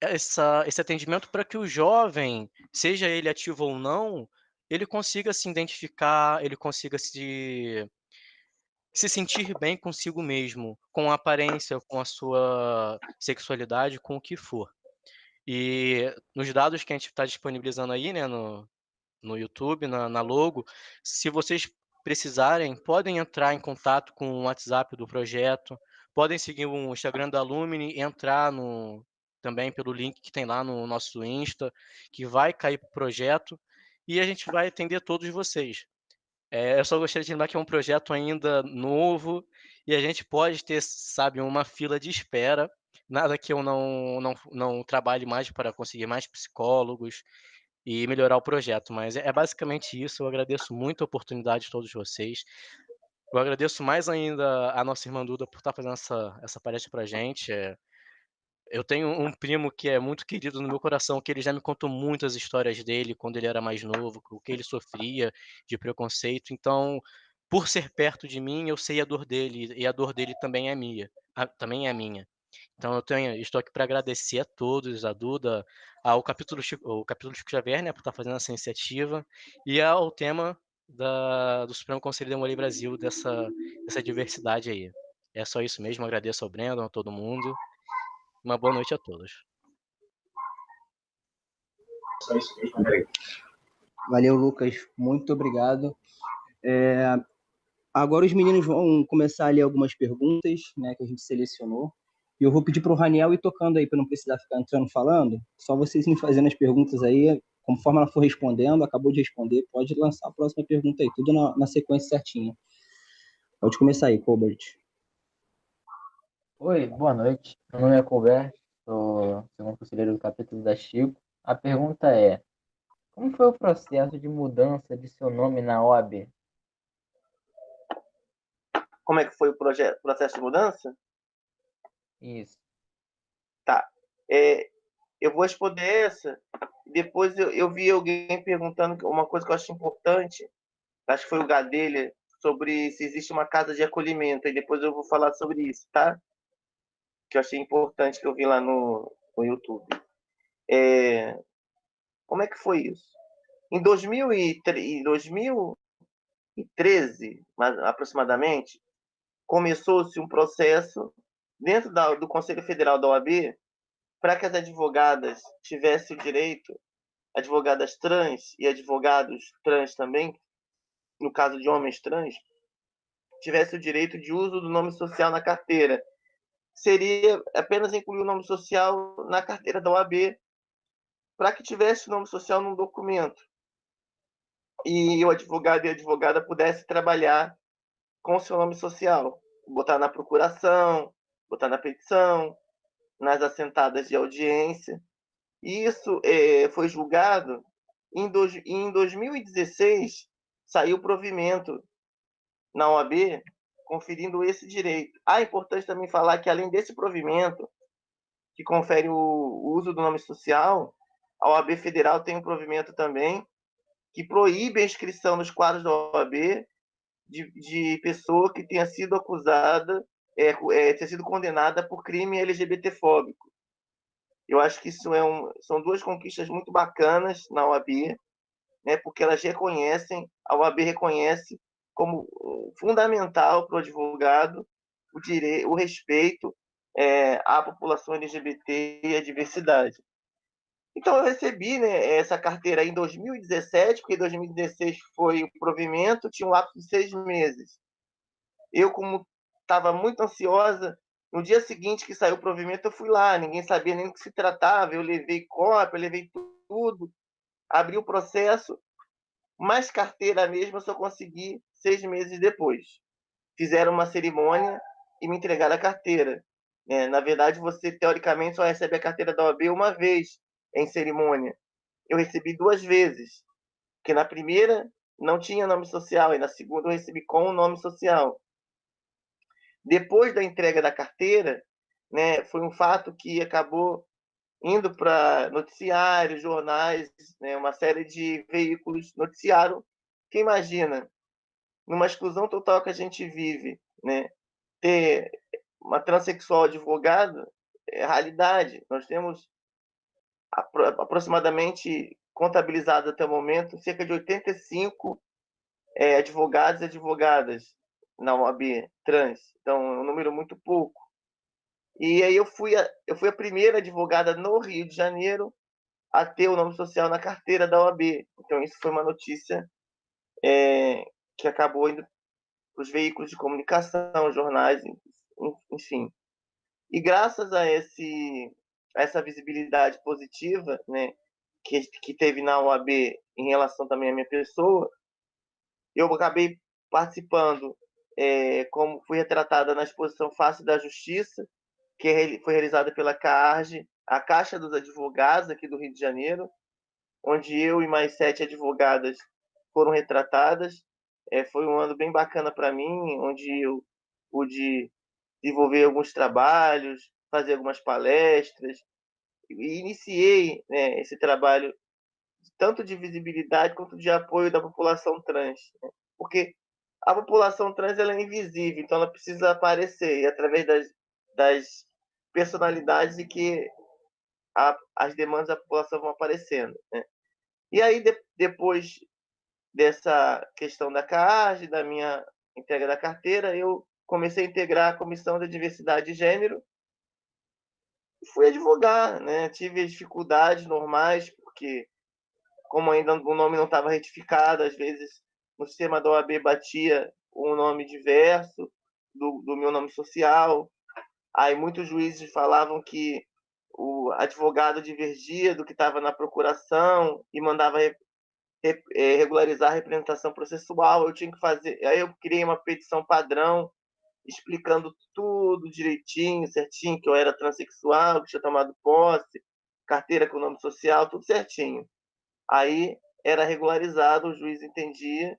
esse atendimento para que o jovem, seja ele ativo ou não, ele consiga se identificar, ele consiga se sentir bem consigo mesmo, com a aparência, com a sua sexualidade, com o que for. E nos dados que a gente está disponibilizando aí, né, no YouTube, na logo, se vocês precisarem, podem entrar em contato com o WhatsApp do projeto, podem seguir o Instagram da Lumine, entrar também pelo link que tem lá no nosso Insta, que vai cair para o projeto, e a gente vai atender todos vocês. Eu só gostaria de lembrar que é um projeto ainda novo e a gente pode ter, sabe, uma fila de espera. Nada que eu não trabalhe mais para conseguir mais psicólogos e melhorar o projeto, mas é basicamente isso. Eu agradeço muito a oportunidade de todos vocês. Eu agradeço mais ainda a nossa irmã Duda por estar fazendo essa palestra para a gente. Eu tenho um primo que é muito querido no meu coração, que ele já me contou muitas histórias dele quando ele era mais novo, o que ele sofria de preconceito. Então, por ser perto de mim, eu sei a dor dele e a dor dele também é minha, também é minha. Então estou aqui para agradecer a todos, a Duda, ao capítulo Chico Xavier, né, por estar fazendo essa iniciativa, e ao tema do Supremo Conselho Demolei Brasil, dessa diversidade aí. É só isso mesmo, agradeço ao Brandon, a todo mundo. Uma boa noite a todos. Valeu, Lucas. Muito obrigado. Agora os meninos vão começar a ler algumas perguntas, né, que a gente selecionou. E eu vou pedir para o Raniel ir tocando aí, para não precisar ficar entrando falando. Só vocês me fazendo as perguntas aí, conforme ela for respondendo, acabou de responder, pode lançar a próxima pergunta aí, tudo na sequência certinha. Pode começar aí, Colbert. Oi, boa noite. Meu nome é Colbert, sou segundo conselheiro do capítulo da Chico. A pergunta é: como foi o processo de mudança de seu nome na OAB? Como é que foi o processo de mudança? Isso. Tá. Eu vou responder essa. Depois eu vi alguém perguntando uma coisa que eu acho importante. Acho que foi o Gadelha, sobre se existe uma casa de acolhimento. E depois eu vou falar sobre isso, tá? Que eu achei importante, que eu vi lá no YouTube. Como é que foi isso? Em 2013, aproximadamente, começou-se um processo dentro do Conselho Federal da OAB para que as advogadas tivessem o direito, advogadas trans e advogados trans também, no caso de homens trans, tivessem o direito de uso do nome social na carteira. Seria apenas incluir o nome social na carteira da OAB, para que tivesse o nome social num documento. E o advogado e a advogada pudessem trabalhar com o seu nome social, botar na procuração, botar na petição, nas assentadas de audiência. E isso foi julgado em 2016, saiu o provimento na OAB conferindo esse direito. É importante também falar que, além desse provimento, que confere o uso do nome social, a OAB Federal tem um provimento também que proíbe a inscrição nos quadros da OAB de pessoa que tenha sido acusada, tenha sido condenada por crime LGBTfóbico. Eu acho que isso são duas conquistas muito bacanas na OAB, né, porque elas reconhecem, a OAB reconhece como fundamental para o advogado o respeito à população LGBT e à diversidade. Então, eu recebi, né, essa carteira em 2017, porque em 2016 foi o provimento, tinha um lapso de 6 meses. Eu, como estava muito ansiosa, no dia seguinte que saiu o provimento, eu fui lá, ninguém sabia nem do que se tratava, eu levei cópia, eu levei tudo, abri o processo, mas carteira mesmo eu só consegui 6 meses depois. Fizeram uma cerimônia e me entregaram a carteira. Na verdade, você, teoricamente, só recebe a carteira da OAB uma vez em cerimônia. Eu recebi 2 vezes, porque na primeira não tinha nome social, e na segunda eu recebi com o nome social. Depois da entrega da carteira, né, foi um fato que acabou indo para noticiários, jornais, né, uma série de veículos noticiaram. Que imagina, numa exclusão total que a gente vive, né, ter uma transexual advogada é realidade. Nós temos aproximadamente, contabilizado até o momento, cerca de 85 advogados e advogadas na OAB trans. Então, é um número muito pouco. E aí eu fui a primeira advogada no Rio de Janeiro a ter o nome social na carteira da OAB. Então, isso foi uma notícia que acabou indo para os veículos de comunicação, jornais, enfim. E graças a essa visibilidade positiva, né, que teve na OAB em relação também à minha pessoa, eu acabei participando, como fui retratada na exposição Face da Justiça, que foi realizada pela CAARG, a Caixa dos Advogados aqui do Rio de Janeiro, onde eu e mais 7 advogadas foram retratadas. Foi um ano bem bacana para mim, onde eu pude desenvolver alguns trabalhos, fazer algumas palestras, e iniciei, né, esse trabalho tanto de visibilidade quanto de apoio da população trans, né? Porque a população trans ela é invisível, então ela precisa aparecer, e através das personalidades e que as demandas da população vão aparecendo, né? E aí, depois dessa questão da CAARG, da minha entrega da carteira, eu comecei a integrar a Comissão da Diversidade de Gênero e fui advogar, né? Tive dificuldades normais, porque como ainda o nome não estava retificado, às vezes no sistema da OAB batia um nome diverso do meu nome social. Aí muitos juízes falavam que o advogado divergia do que estava na procuração e mandava regularizar a representação processual. Eu tinha que fazer. Aí eu criei uma petição padrão explicando tudo direitinho, certinho, que eu era transexual, que tinha tomado posse, carteira com nome social, tudo certinho. Aí era regularizado, o juiz entendia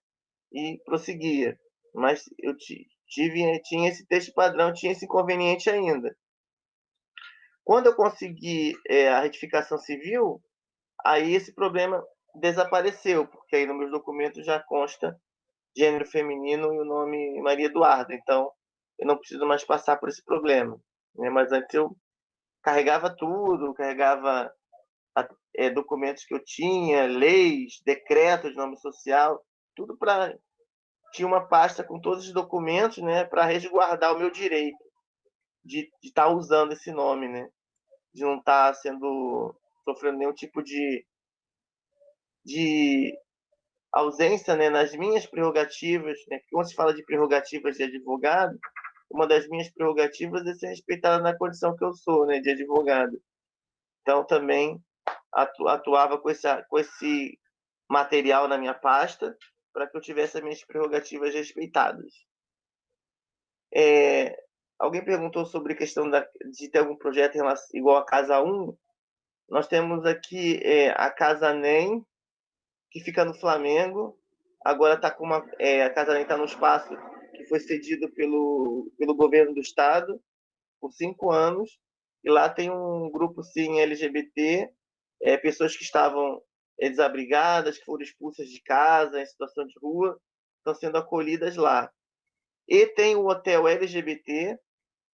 e prosseguia. Mas eu tinha esse texto padrão, tinha esse inconveniente ainda. Quando eu consegui a retificação civil, aí esse problema desapareceu, porque aí nos meus documentos já consta gênero feminino e o nome Maria Eduarda. Então, eu não preciso mais passar por esse problema, né? Mas antes eu carregava tudo, carregava documentos que eu tinha, leis, decretos de nome social, tudo para tinha uma pasta com todos os documentos, né, para resguardar o meu direito de estar usando esse nome, né, de não estar sofrendo nenhum tipo de ausência, né, nas minhas prerrogativas, né, porque quando se fala de prerrogativas de advogado, uma das minhas prerrogativas é ser respeitada na condição que eu sou, né, de advogado. Então, também atuava com esse material na minha pasta para que eu tivesse as minhas prerrogativas respeitadas. Alguém perguntou sobre a questão de ter algum projeto igual a Casa 1. Nós temos aqui a Casa NEM, que fica no Flamengo. Agora está com a Casa NEM está no espaço que foi cedido pelo governo do estado por 5 anos. E lá tem um grupo, sim, LGBT, pessoas que estavam desabrigadas, que foram expulsas de casa, em situação de rua, estão sendo acolhidas lá. E tem o Hotel LGBT,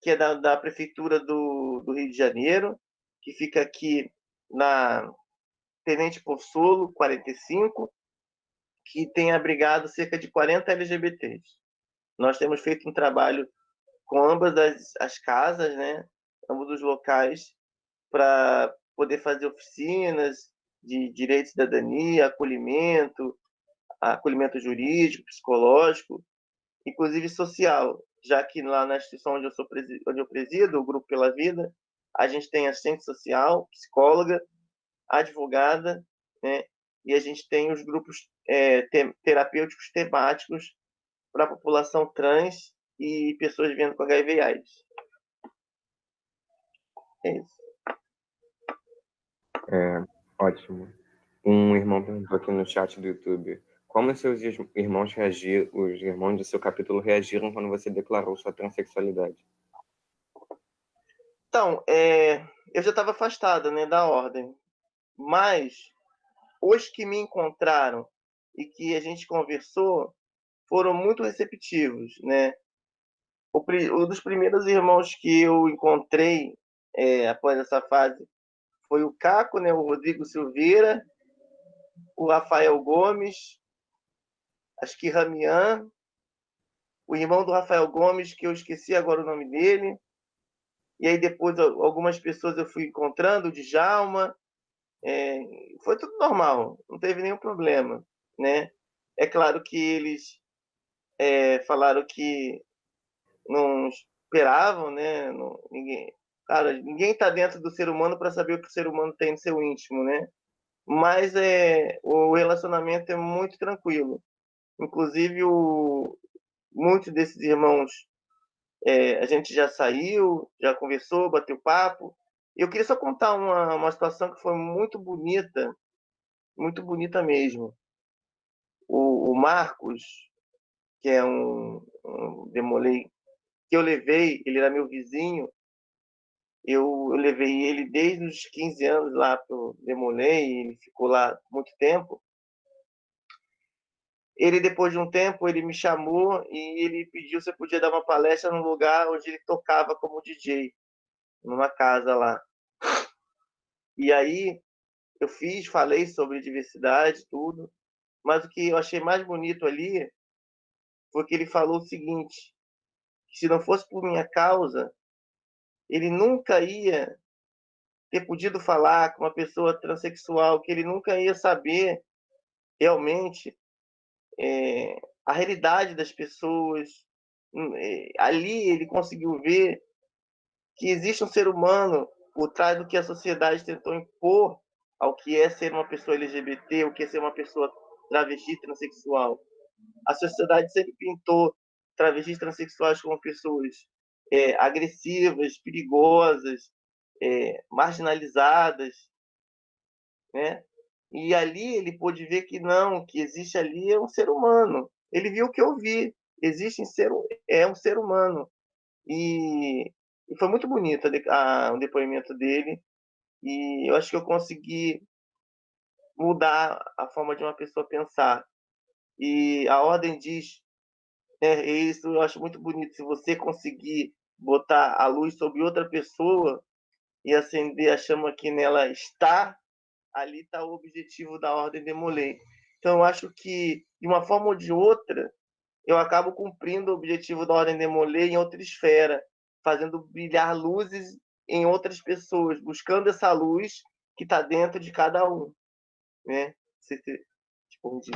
que é da Prefeitura do Rio de Janeiro, que fica aqui na Tenente Possolo, 45, que tem abrigado cerca de 40 LGBTs. Nós temos feito um trabalho com ambas as casas, né, ambos os locais, para poder fazer oficinas de direito e cidadania, acolhimento jurídico, psicológico, inclusive social, já que lá na instituição onde eu presido, o Grupo Pela Vida, a gente tem assistente social, psicóloga, advogada, né, e a gente tem os grupos terapêuticos temáticos para a população trans e pessoas vivendo com HIV e AIDS. É isso. Ótimo. Um irmão perguntou aqui no chat do YouTube: como seus irmãos reagiram, os irmãos do seu capítulo reagiram quando você declarou sua transexualidade? Então, eu já estava afastada, né, da ordem, mas os que me encontraram e que a gente conversou foram muito receptivos, né? Um dos primeiros irmãos que eu encontrei após essa fase foi o Caco, né, o Rodrigo Silveira, o Rafael Gomes, acho que Ramian, o irmão do Rafael Gomes, que eu esqueci agora o nome dele, e aí depois algumas pessoas eu fui encontrando, o Djalma, foi tudo normal, não teve nenhum problema, né? É claro que eles falaram que não esperavam, né? Ninguém está dentro do ser humano para saber o que o ser humano tem no seu íntimo, né? Mas o relacionamento é muito tranquilo. Inclusive, muitos desses irmãos, a gente já saiu, já conversou, bateu papo. Eu queria só contar uma situação que foi muito bonita mesmo. O Marcos, que é um demolei, que eu levei, ele era meu vizinho, eu levei ele desde os 15 anos lá para o Demolei, ele ficou lá muito tempo. Ele, depois de um tempo, ele me chamou e ele pediu se eu podia dar uma palestra num lugar onde ele tocava como DJ, numa casa lá. E aí eu falei sobre diversidade, tudo, mas o que eu achei mais bonito ali foi que ele falou o seguinte, que se não fosse por minha causa, ele nunca ia ter podido falar com uma pessoa transexual, que ele nunca ia saber realmente a realidade das pessoas. Ali ele conseguiu ver que existe um ser humano por trás do que a sociedade tentou impor ao que é ser uma pessoa LGBT, o que é ser uma pessoa travesti, transexual. A sociedade sempre pintou travestis transexuais como pessoas agressivas, perigosas, marginalizadas, né? E ali ele pôde ver que não, que existe ali um ser humano. Ele viu o que eu vi, existe um ser humano. E foi muito bonito o depoimento dele. E eu acho que eu consegui mudar a forma de uma pessoa pensar. E a ordem diz, isso eu acho muito bonito, se você conseguir botar a luz sobre outra pessoa e acender a chama que nela está, ali está o objetivo da ordem Demolei. Então eu acho que, de uma forma ou de outra, eu acabo cumprindo o objetivo da ordem Demolei em outra esfera, fazendo brilhar luzes em outras pessoas, buscando essa luz que está dentro de cada um, né? Se te respondi.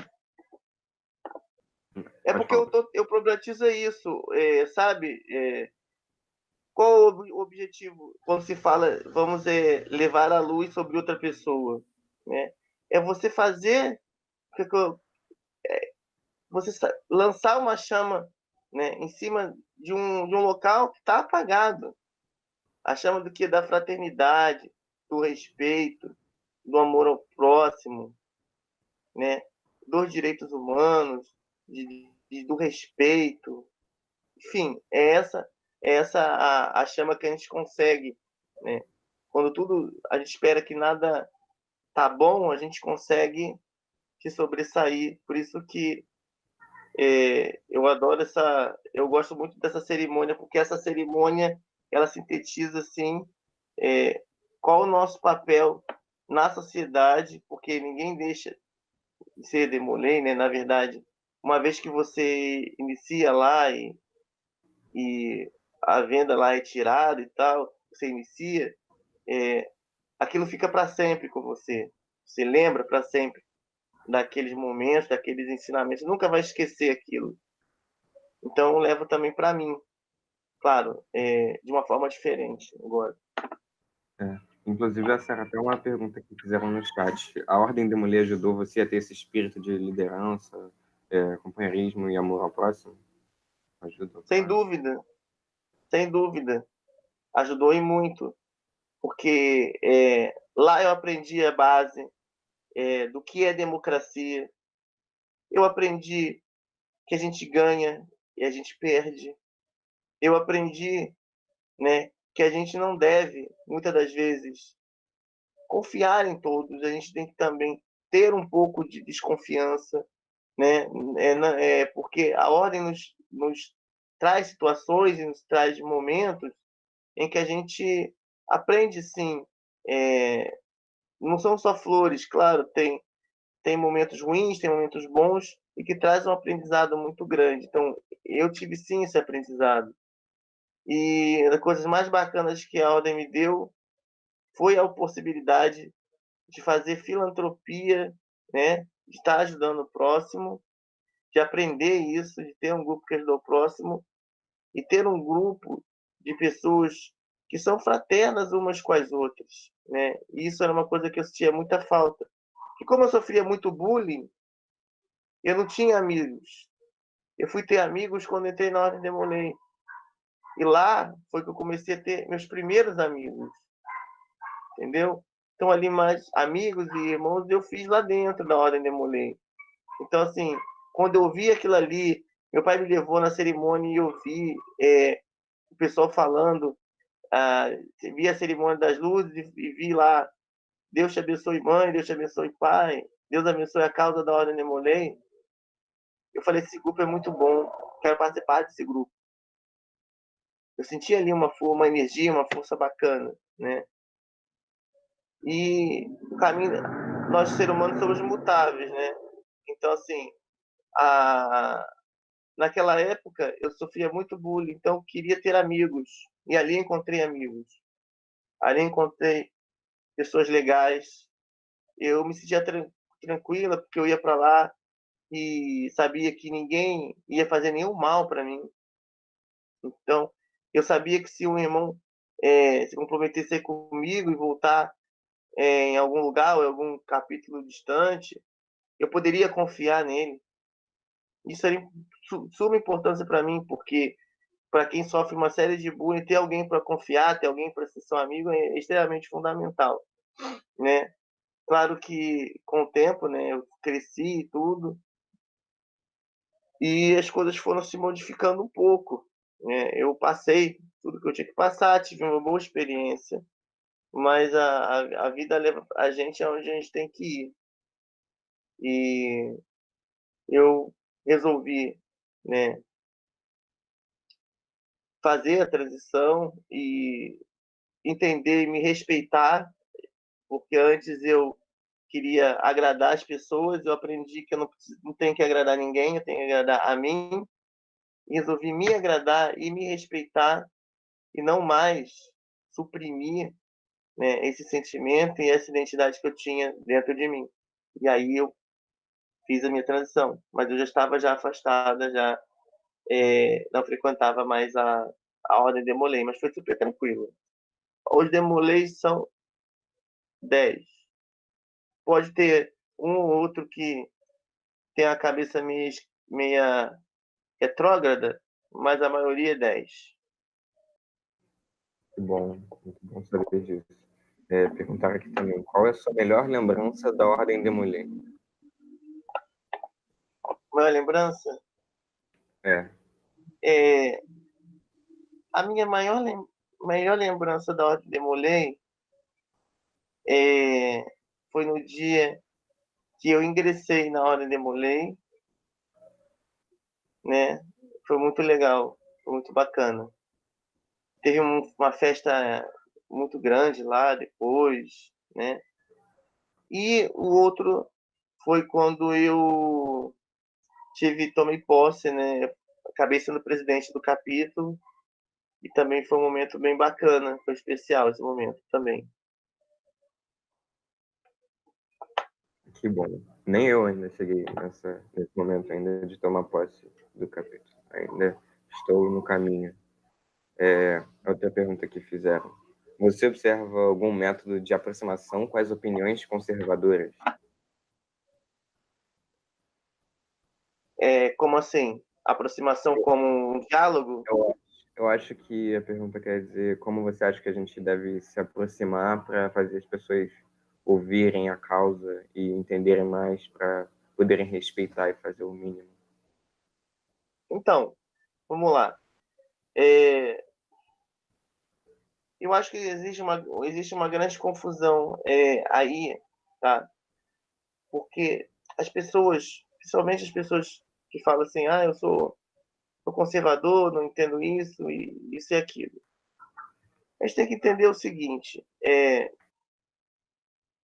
É porque eu problematizo isso, sabe? Qual o objetivo quando se fala vamos levar a luz sobre outra pessoa, né? É você fazer, você lançar uma chama, né, em cima de um local que está apagado, a chama do que? Da fraternidade, do respeito, do amor ao próximo, né, dos direitos humanos, do respeito. Enfim, é essa a chama que a gente consegue, né? Quando tudo a gente espera que nada tá bom, a gente consegue se sobressair. Por isso que eu gosto muito dessa cerimônia, porque essa cerimônia ela sintetiza assim qual o nosso papel na sociedade, porque ninguém deixa ser Demolay, né? Na verdade, uma vez que você inicia lá e a venda lá é tirada e tal, você inicia, aquilo fica para sempre com você. Você lembra para sempre daqueles momentos, daqueles ensinamentos. Nunca vai esquecer aquilo. Então, eu levo também para mim. Claro, de uma forma diferente agora. Inclusive, essa era até uma pergunta que fizeram no chat. A Ordem Demolay ajudou você a ter esse espírito de liderança, companheirismo e amor ao próximo? Ajudou, Sem claro. dúvida, sem dúvida. Ajudou e muito. Porque lá eu aprendi a base do que é democracia. Eu aprendi que a gente ganha e a gente perde. Eu aprendi, né, que a gente não deve, muitas das vezes, confiar em todos. A gente tem que também ter um pouco de desconfiança, né? Porque a ordem nos traz situações e nos traz momentos em que a gente aprende, sim. Não são só flores, claro, tem momentos ruins, tem momentos bons e que traz um aprendizado muito grande. Então, eu tive sim esse aprendizado. E as coisas mais bacanas que a ordem me deu foi a possibilidade de fazer filantropia, né? De estar ajudando o próximo, de aprender isso, de ter um grupo que ajuda o próximo e ter um grupo de pessoas que são fraternas umas com as outras, né? E isso era uma coisa que eu sentia muita falta. E como eu sofria muito bullying, eu não tinha amigos. Eu fui ter amigos quando entrei na Ordem Demolay. E lá foi que eu comecei a ter meus primeiros amigos, entendeu? Então ali mais amigos e irmãos eu fiz lá dentro da Ordem Demolay. Então assim, quando eu vi aquilo ali, meu pai me levou na cerimônia e eu vi o pessoal falando, vi a cerimônia das luzes e vi lá, Deus te abençoe mãe, Deus te abençoe pai, Deus abençoe a causa da Ordem Demolay. Eu falei, esse grupo é muito bom, quero participar desse grupo. Eu senti ali uma energia, uma força bacana, né? E o caminho, nós seres humanos somos mutáveis, né? Então, assim, naquela época eu sofria muito bullying, então eu queria ter amigos. E ali encontrei amigos. Ali encontrei pessoas legais. Eu me sentia tranquila porque eu ia para lá e sabia que ninguém ia fazer nenhum mal para mim. Então, eu sabia que se um irmão se comprometesse comigo e voltar em algum lugar ou em algum capítulo distante, eu poderia confiar nele. Isso era de suma importância para mim, porque para quem sofre uma série de bullying, ter alguém para confiar, ter alguém para ser seu amigo é extremamente fundamental, né? Claro que com o tempo, né, eu cresci e tudo, e as coisas foram se modificando um pouco, né? Eu passei tudo que eu tinha que passar, tive uma boa experiência, mas a vida leva a gente aonde a gente tem que ir. E eu resolvi, né, fazer a transição e entender e me respeitar, porque antes eu queria agradar as pessoas, eu aprendi que eu não tenho que agradar ninguém, eu tenho que agradar a mim, e resolvi me agradar e me respeitar e não mais suprimir, né, esse sentimento e essa identidade que eu tinha dentro de mim. E aí eu fiz a minha transição, mas eu já estava já afastada, já não frequentava mais a Ordem Demolay, mas foi super tranquilo. Os Demolays são 10. Pode ter um ou outro que tem a cabeça meia retrógrada, mas a maioria é 10. Muito bom saber disso. Perguntaram aqui também, qual é a sua melhor lembrança da Ordem Demolay? Uma lembrança? É. A minha maior lembrança da Ordem Demolay foi no dia que eu ingressei na Ordem Demolay, né? Foi muito legal, foi muito bacana. Teve uma festa muito grande lá depois, né? E o outro foi quando eu tomei posse, né? Acabei sendo presidente do capítulo e também foi um momento bem bacana, foi especial esse momento também. Que bom. Nem eu ainda cheguei nesse momento ainda de tomar posse do capítulo. Ainda estou no caminho. Outra pergunta que fizeram. Você observa algum método de aproximação com as opiniões conservadoras? Como assim? Aproximação como um diálogo? Eu acho que a pergunta quer dizer como você acha que a gente deve se aproximar para fazer as pessoas ouvirem a causa e entenderem mais, para poderem respeitar e fazer o mínimo. Então, vamos lá. Eu acho que existe uma grande confusão aí, tá? Porque as pessoas, principalmente as pessoas que falam assim, eu sou conservador, não entendo isso e isso e aquilo. A gente tem que entender o seguinte: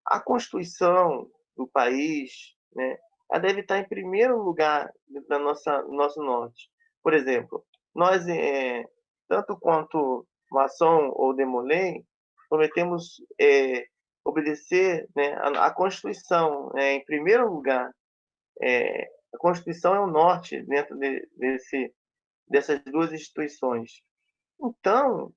a Constituição do país, né, ela deve estar em primeiro lugar no nosso norte. Por exemplo, nós, tanto quanto maçom ou demolei, prometemos obedecer, né, a Constituição em primeiro lugar. A Constituição é o norte dentro dessas duas instituições. Então,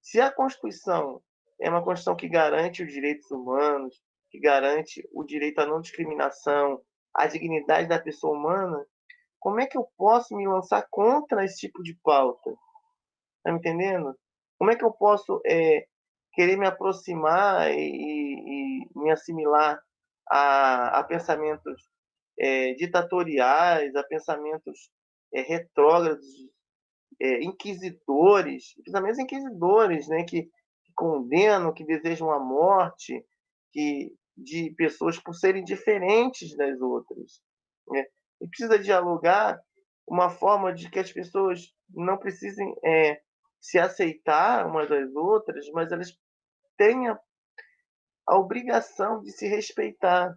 se a Constituição é uma Constituição que garante os direitos humanos, que garante o direito à não discriminação, a dignidade da pessoa humana, como é que eu posso me lançar contra esse tipo de pauta? Tá me entendendo? Como é que eu posso querer me aproximar e me assimilar a pensamentos ditatoriais, a pensamentos retrógrados, inquisidores, pensamentos inquisidores, né, que condenam, que desejam a morte de pessoas por serem diferentes das outras, né? E precisa dialogar uma forma de que as pessoas não precisem se aceitar umas das outras, mas elas tenham a obrigação de se respeitar.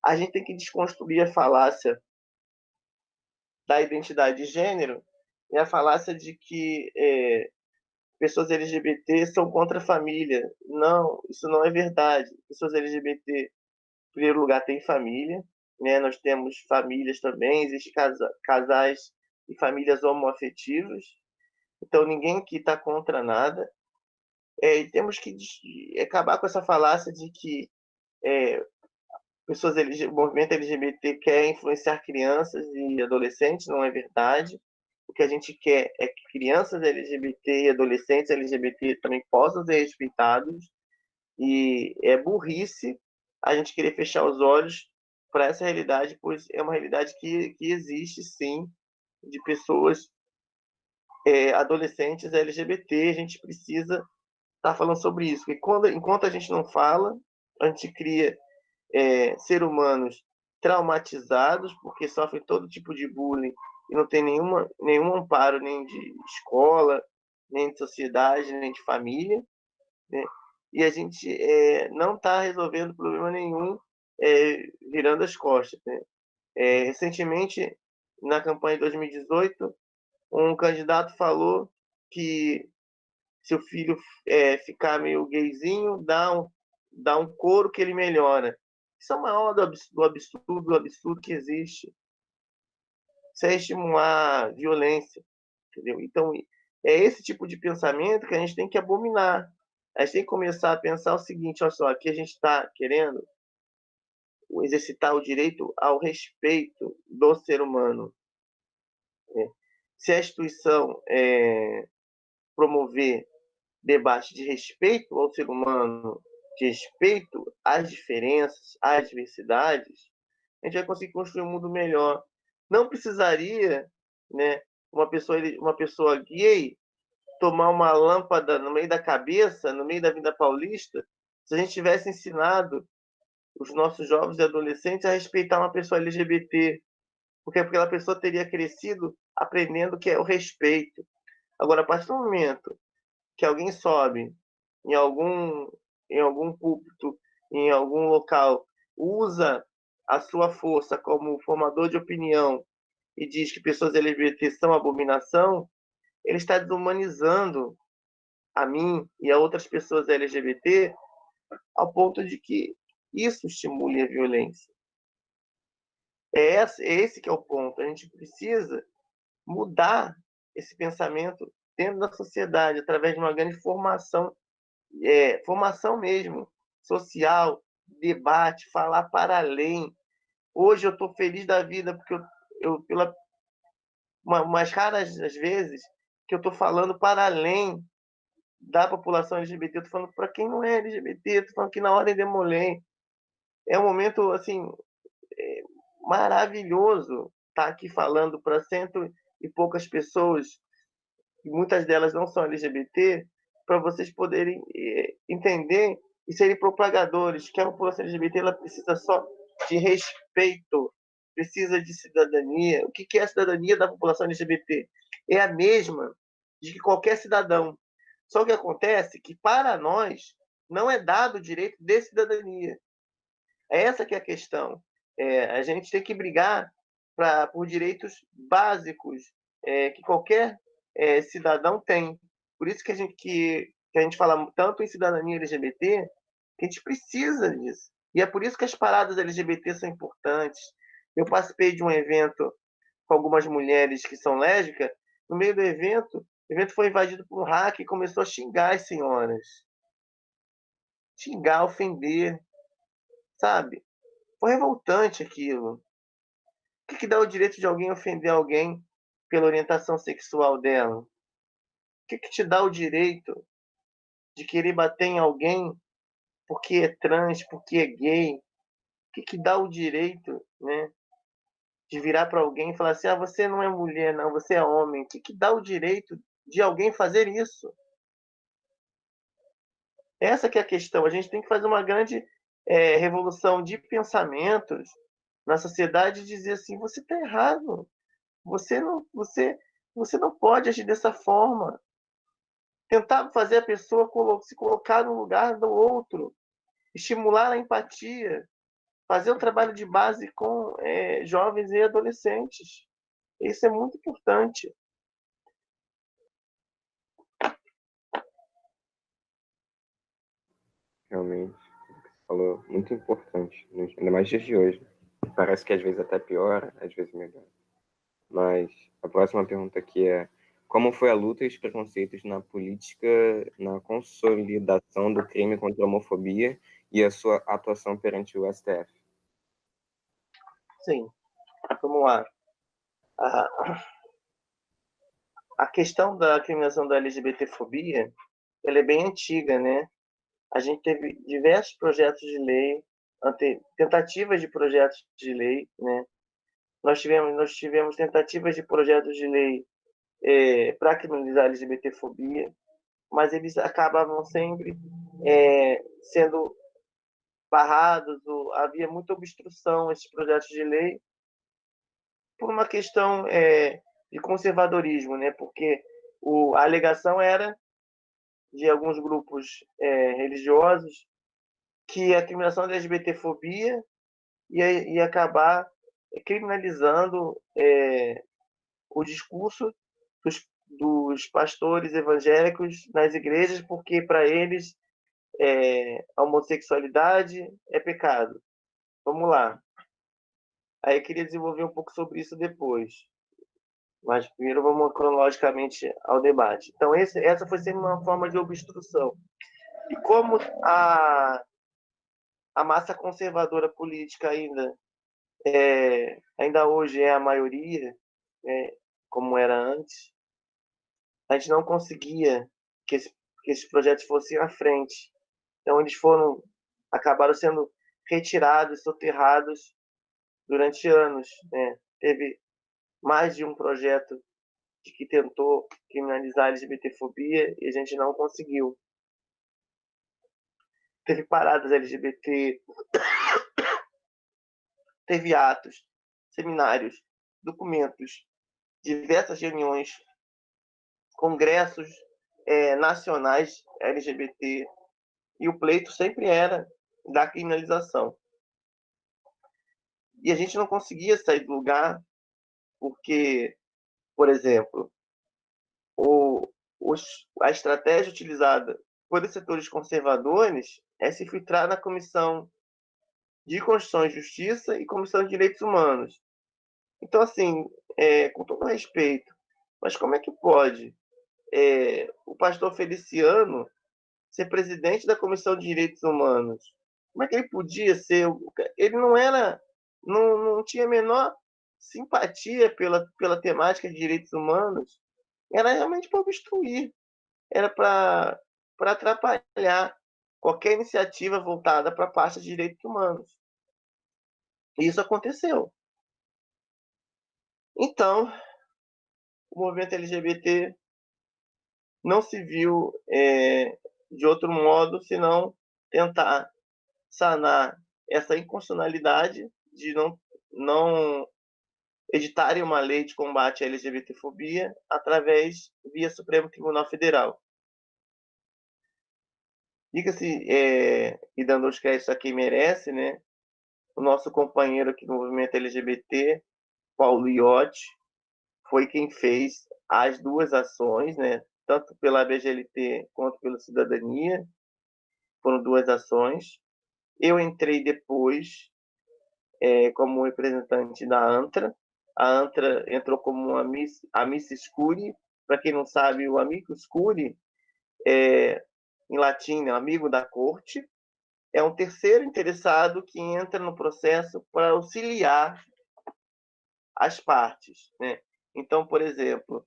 A gente tem que desconstruir a falácia da identidade de gênero e a falácia de que pessoas LGBT são contra a família. Não, isso não é verdade. Pessoas LGBT, em primeiro lugar, têm família, né? Nós temos famílias também, existem casais e famílias homoafetivas. Então, ninguém aqui está contra nada. E temos que acabar com essa falácia de que o movimento LGBT quer influenciar crianças e adolescentes. Não é verdade. O que a gente quer é que crianças LGBT e adolescentes LGBT também possam ser respeitados. E é burrice a gente querer fechar os olhos para essa realidade, pois é uma realidade que existe, sim, de pessoas adolescentes LGBT. A gente precisa estar falando sobre isso, porque enquanto a gente não fala, a gente cria seres humanos traumatizados, porque sofrem todo tipo de bullying e não tem nenhum amparo, nem de escola, nem de sociedade, nem de família, né? E a gente não está resolvendo problema nenhum virando as costas, né? Recentemente, na campanha de 2018, um candidato falou que se o filho ficar meio gayzinho, dá um couro que ele melhora. Isso é o maior do absurdo que existe. Isso é estimular violência, entendeu? Então, é esse tipo de pensamento que a gente tem que abominar. A gente tem que começar a pensar o seguinte: olha só, aqui a gente está querendo exercitar o direito ao respeito do ser humano, né? Se a instituição promover debate de respeito ao ser humano, de respeito às diferenças, às diversidades, a gente vai conseguir construir um mundo melhor. Não precisaria, né, uma pessoa gay tomar uma lâmpada no meio da cabeça, no meio da Avenida Paulista, se a gente tivesse ensinado os nossos jovens e adolescentes a respeitar uma pessoa LGBT, porque aquela pessoa teria crescido aprendendo que é o respeito. Agora, a partir do momento que alguém sobe em algum púlpito, em algum local, usa a sua força como formador de opinião e diz que pessoas LGBT são abominação, ele está desumanizando a mim e a outras pessoas LGBT ao ponto de que isso estimule a violência. Esse que é o ponto. A gente precisa mudar esse pensamento dentro da sociedade através de uma grande formação, formação mesmo, social, debate, falar para além. Hoje eu estou feliz da vida porque pela umas raras as vezes que eu estou falando para além da população LGBT, eu estou falando para quem não é LGBT, estou falando que na Ordem Demolei é um momento assim maravilhoso estar aqui falando para cento e poucas pessoas, e muitas delas não são LGBT, para vocês poderem entender e serem propagadores que a população LGBT ela precisa só de respeito, precisa de cidadania. O que é a cidadania da população LGBT? É a mesma de que qualquer cidadão. Só que acontece que para nós não é dado o direito de cidadania. Essa que é a questão. A gente tem que brigar por direitos básicos que qualquer cidadão tem. Por isso que a gente fala tanto em cidadania LGBT, que a gente precisa disso. E é por isso que as paradas LGBT são importantes. Eu participei de um evento com algumas mulheres que são lésbicas. No meio do evento, o evento foi invadido por um hacker e começou a xingar as senhoras. Xingar, ofender, sabe? Foi revoltante aquilo. O que dá o direito de alguém ofender alguém pela orientação sexual dela? O que te dá o direito de querer bater em alguém porque é trans, porque é gay? O que dá o direito, né, de virar para alguém e falar assim: ah, você não é mulher, não, você é homem? O que dá o direito de alguém fazer isso? Essa que é a questão. A gente tem que fazer uma grande revolução de pensamentos na sociedade e dizer assim: você está errado. Você não pode agir dessa forma. Tentar fazer a pessoa se colocar no lugar do outro, estimular a empatia, fazer o trabalho de base com jovens e adolescentes. Isso é muito importante. Realmente, o que você falou, muito importante, ainda mais dias de hoje. Parece que às vezes até piora, às vezes melhor. Mas a próxima pergunta aqui é: como foi a luta e os preconceitos na política, na consolidação do crime contra a homofobia e a sua atuação perante o STF? Sim, vamos lá. A questão da criminalização da LGBTfobia, ela é bem antiga, né? A gente teve diversos projetos de lei, tentativas de projetos de lei, né? Nós tivemos tentativas de projetos de lei para criminalizar a LGBTfobia, mas eles acabavam sempre sendo barrados, havia muita obstrução a esses projetos de lei por uma questão de conservadorismo, né? Porque a alegação era de alguns grupos religiosos que a criminalização da LGBTfobia ia acabar criminalizando o discurso dos pastores evangélicos nas igrejas, porque para eles a homossexualidade é pecado. Vamos lá. Aí eu queria desenvolver um pouco sobre isso depois. Mas primeiro vamos cronologicamente ao debate. Então, essa foi sempre uma forma de obstrução. E como a massa conservadora política ainda hoje é a maioria, como era antes, a gente não conseguia que esses projetos fossem à frente. Então, eles acabaram sendo retirados, soterrados durante anos. Né? Teve mais de um projeto que tentou criminalizar a LGBTfobia e a gente não conseguiu. Teve paradas LGBT, teve atos, seminários, documentos, diversas reuniões, congressos nacionais LGBT, e o pleito sempre era da criminalização. E a gente não conseguia sair do lugar porque, por exemplo, a estratégia utilizada por setores conservadores é se filtrar na Comissão de Constituição e Justiça e Comissão de Direitos Humanos. Então, assim, com todo respeito, mas como é que pode o pastor Feliciano ser presidente da Comissão de Direitos Humanos? Como é que ele podia ser? Ele não tinha a menor simpatia pela temática de direitos humanos. Era realmente para obstruir, era para atrapalhar qualquer iniciativa voltada para a parte de direitos humanos. E isso aconteceu. Então, o movimento LGBT não se viu de outro modo senão tentar sanar essa inconstitucionalidade de não editarem uma lei de combate à LGBTfobia através via Supremo Tribunal Federal. Diga-se, e dando os créditos a quem merece, né, o nosso companheiro aqui no movimento LGBT, Paulo Iotti, foi quem fez as duas ações, né, tanto pela BGLT quanto pela Cidadania, foram duas ações. Eu entrei depois como representante da ANTRA. A ANTRA entrou como a Miss Scuri. Para quem não sabe, o amigo Scuri, em latim, né, amigo da corte, é um terceiro interessado que entra no processo para auxiliar as partes, né? Então, por exemplo,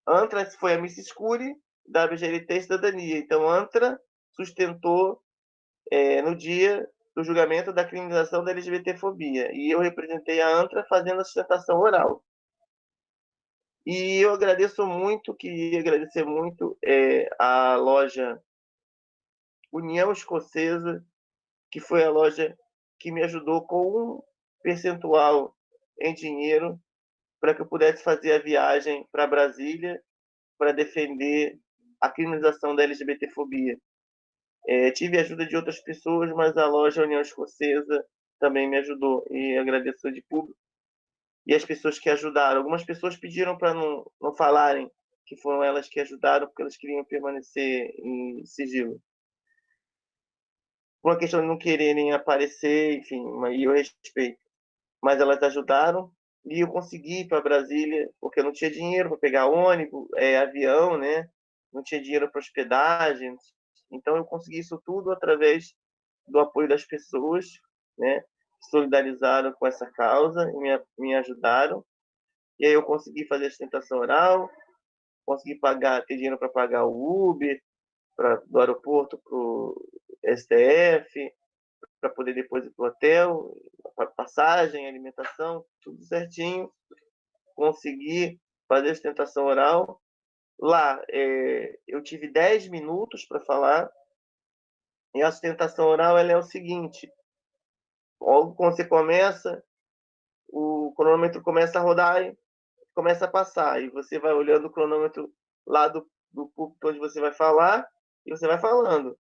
ANTRA foi a Miss Scuri da BGLT e Cidadania. Então, ANTRA sustentou no dia do julgamento da criminalização da LGBTfobia. E eu representei a ANTRA fazendo a sustentação oral. E eu queria agradecer muito a loja União Escocesa, que foi a loja que me ajudou com um percentual em dinheiro para que eu pudesse fazer a viagem para Brasília para defender a criminalização da LGBTfobia. Tive a ajuda de outras pessoas, mas a loja União Escocesa também me ajudou e agradeço de público. E as pessoas que ajudaram, algumas pessoas pediram para não falarem que foram elas que ajudaram porque elas queriam permanecer em sigilo. Por uma questão de não quererem aparecer, enfim, e eu respeito. Mas elas ajudaram e eu consegui ir para Brasília porque eu não tinha dinheiro para pegar ônibus, avião, né? Não tinha dinheiro para hospedagem. Então eu consegui isso tudo através do apoio das pessoas, né? Que solidarizaram com essa causa e me ajudaram. E aí eu consegui fazer a sustentação oral, consegui ter dinheiro para pagar o Uber, do aeroporto para o STF, para poder depois ir para o hotel, passagem, alimentação, tudo certinho. Consegui fazer a sustentação oral. Lá, eu tive 10 minutos para falar. E a sustentação oral ela é o seguinte: logo quando você começa, o cronômetro começa a rodar e começa a passar. E você vai olhando o cronômetro lá do púlpito onde você vai falar e você vai falando.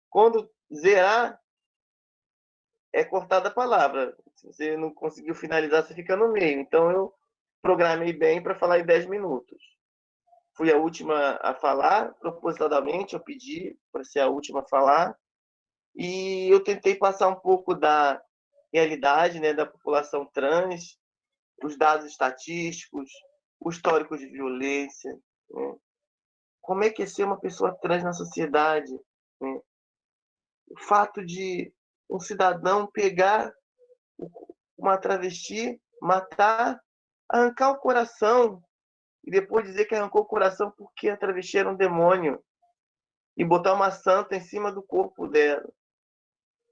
Quando zerar, é cortada a palavra. Se você não conseguiu finalizar, você fica no meio. Então, eu programei bem para falar em 10 minutos. Fui a última a falar, propositadamente, eu pedi para ser a última a falar. E eu tentei passar um pouco da realidade, né, da população trans, os dados estatísticos, o histórico de violência, né? Como é que é ser uma pessoa trans na sociedade, né? O fato de um cidadão pegar uma travesti, matar, arrancar o coração e depois dizer que arrancou o coração porque a travesti era um demônio e botar uma santa em cima do corpo dela,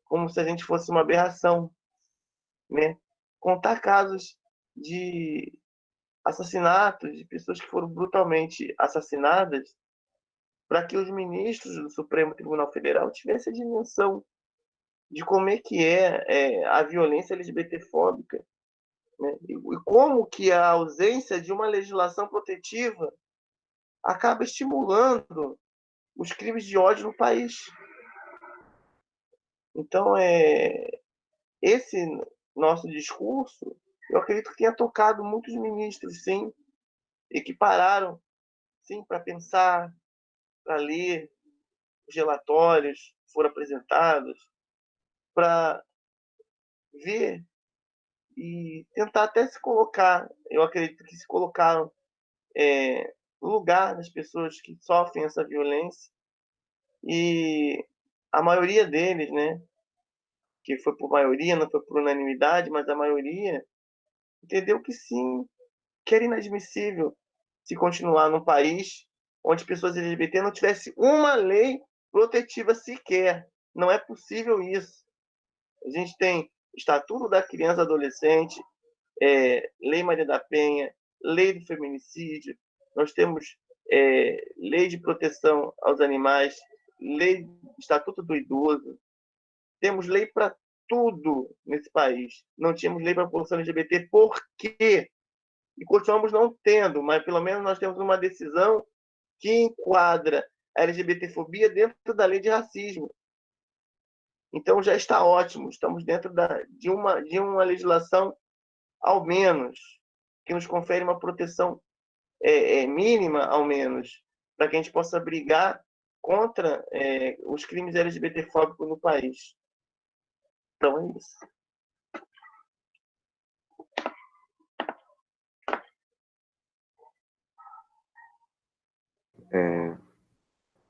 como se a gente fosse uma aberração, né? Contar casos de assassinatos, de pessoas que foram brutalmente assassinadas, para que os ministros do Supremo Tribunal Federal tivessem a dimensão de como é que a violência LGBTfóbica, né? E como que a ausência de uma legislação protetiva acaba estimulando os crimes de ódio no país. Então, esse nosso discurso, eu acredito que tenha tocado muitos ministros, sim, e que pararam, sim, para pensar, para ler os relatórios que foram apresentados, para ver e tentar até se colocar. Eu acredito que se colocaram no lugar das pessoas que sofrem essa violência, e a maioria deles, né, que foi por maioria, não foi por unanimidade, mas a maioria entendeu que sim, que era inadmissível se continuar num país onde pessoas LGBT não tivesse uma lei protetiva sequer. Não é possível isso. A gente tem Estatuto da Criança e Adolescente, Lei Maria da Penha, Lei do Feminicídio, nós temos Lei de Proteção aos Animais, Lei Estatuto do Idoso, temos lei para tudo nesse país. Não tínhamos lei para a população LGBT, por quê? E continuamos não tendo, mas pelo menos nós temos uma decisão que enquadra a LGBTfobia dentro da lei de racismo. Então já está ótimo, estamos dentro de uma legislação, ao menos, que nos confere uma proteção mínima, ao menos, para que a gente possa brigar contra os crimes LGBTfóbicos no país. Então é isso.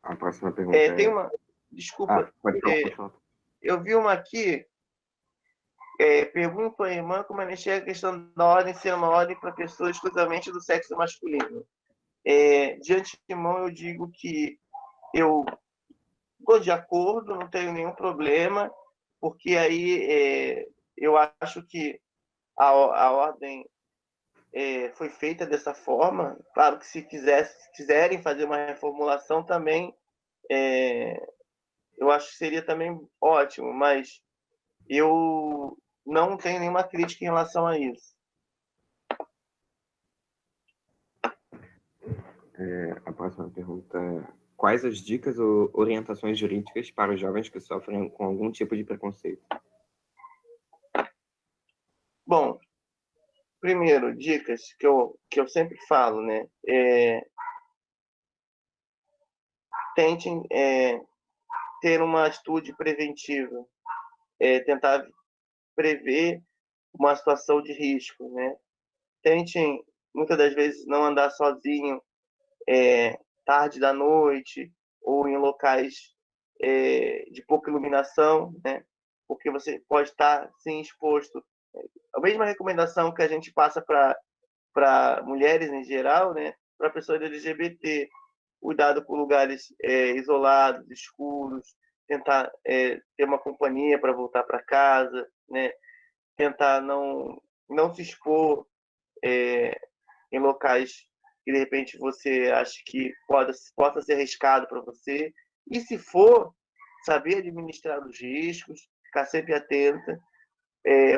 A próxima pergunta tem uma... Desculpa. Pode falar. Eu vi uma aqui. Pergunto à irmã como ela enxerga a questão da ordem ser uma ordem para pessoas exclusivamente do sexo masculino. De antemão, eu digo que eu estou de acordo, não tenho nenhum problema, porque aí eu acho que a ordem foi feita dessa forma. Claro que se quiserem fazer uma reformulação também, eu acho que seria também ótimo, mas eu não tenho nenhuma crítica em relação a isso. A próxima pergunta é: quais as dicas ou orientações jurídicas para os jovens que sofrem com algum tipo de preconceito? Bom, primeiro, dicas que eu sempre falo, né? Tentem ter uma atitude preventiva, tentar prever uma situação de risco, né? Tentem, muitas das vezes, não andar sozinho tarde da noite ou em locais de pouca iluminação, né? Porque você pode estar, sim, exposto. A mesma recomendação que a gente passa para mulheres em geral, né? Para pessoas LGBT, cuidado com lugares isolados, escuros, tentar ter uma companhia para voltar para casa, né? Tentar não se expor em locais que de repente você acha que possa ser arriscado para você. E se for, saber administrar os riscos, ficar sempre atenta.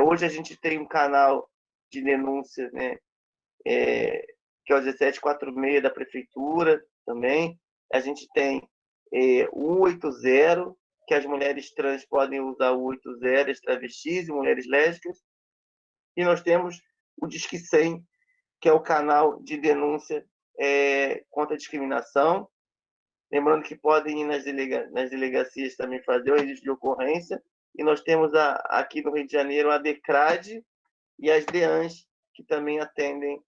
Hoje a gente tem um canal de denúncia, né? Que é o 1746 da prefeitura também. A gente tem o 180, que as mulheres trans podem usar o 180, as travestis e mulheres lésbicas. E nós temos o Disque 100, que é o canal de denúncia contra a discriminação. Lembrando que podem ir nas delegacias também fazer o registro de ocorrência. E nós temos aqui no Rio de Janeiro a DECRAD e as DEANs, que também atendem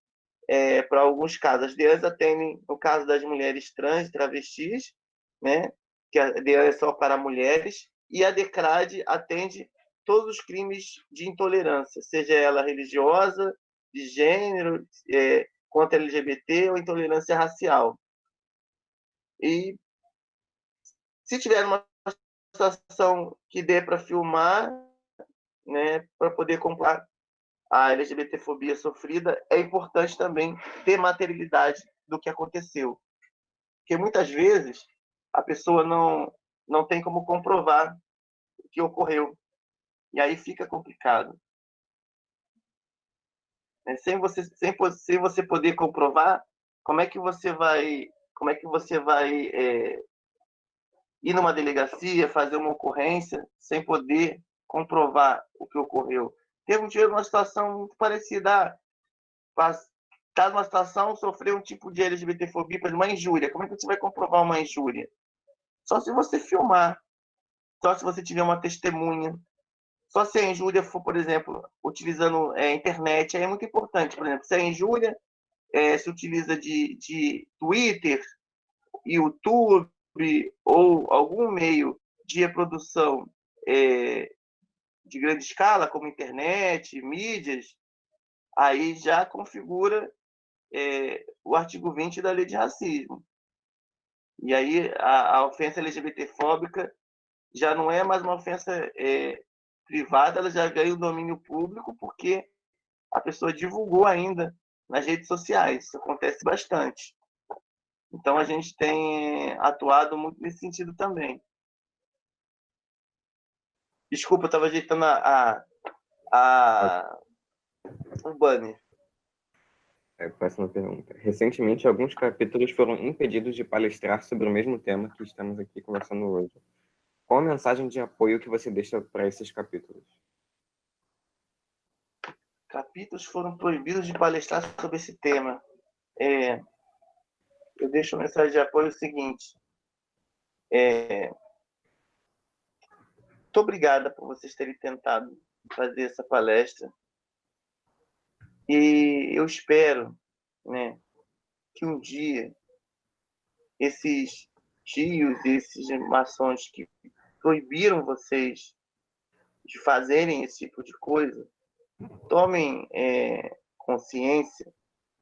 para alguns casos. As DEANs atendem no caso das mulheres trans e travestis, né? Que a DEAN é só para mulheres, e a DECRAD atende todos os crimes de intolerância, seja ela religiosa, de gênero, contra LGBT ou intolerância racial. E se tiver uma situação que dê para filmar, né, para poder comprar a LGBTfobia sofrida, é importante também ter materialidade do que aconteceu. Porque muitas vezes a pessoa não tem como comprovar o que ocorreu. E aí fica complicado. Sem você poder comprovar, como é que você vai ir numa delegacia, fazer uma ocorrência, sem poder comprovar o que ocorreu? Temos uma situação muito parecida. Está numa situação, sofreu um tipo de LGBTfobia, uma injúria. Como é que você vai comprovar uma injúria? Só se você filmar, só se você tiver uma testemunha, só se a injúria for, por exemplo, utilizando a internet, aí é muito importante. Por exemplo, se a injúria se utiliza de Twitter, YouTube ou algum meio de reprodução de grande escala, como internet, mídias, aí já configura o artigo 20 da Lei de Racismo. E aí a ofensa LGBTfóbica já não é mais uma ofensa privada, ela já ganha o domínio público, porque a pessoa divulgou ainda nas redes sociais. Isso acontece bastante. Então, a gente tem atuado muito nesse sentido também. Desculpa, eu estava ajeitando o banner. Próxima pergunta. Recentemente, alguns capítulos foram impedidos de palestrar sobre o mesmo tema que estamos aqui conversando hoje. Qual a mensagem de apoio que você deixa para esses capítulos? Capítulos foram proibidos de palestrar sobre esse tema. Eu deixo uma mensagem de apoio seguinte. Muito obrigada por vocês terem tentado fazer essa palestra. E eu espero, né, que um dia esses tios, esses maçons que proibiram vocês de fazerem esse tipo de coisa, tomem consciência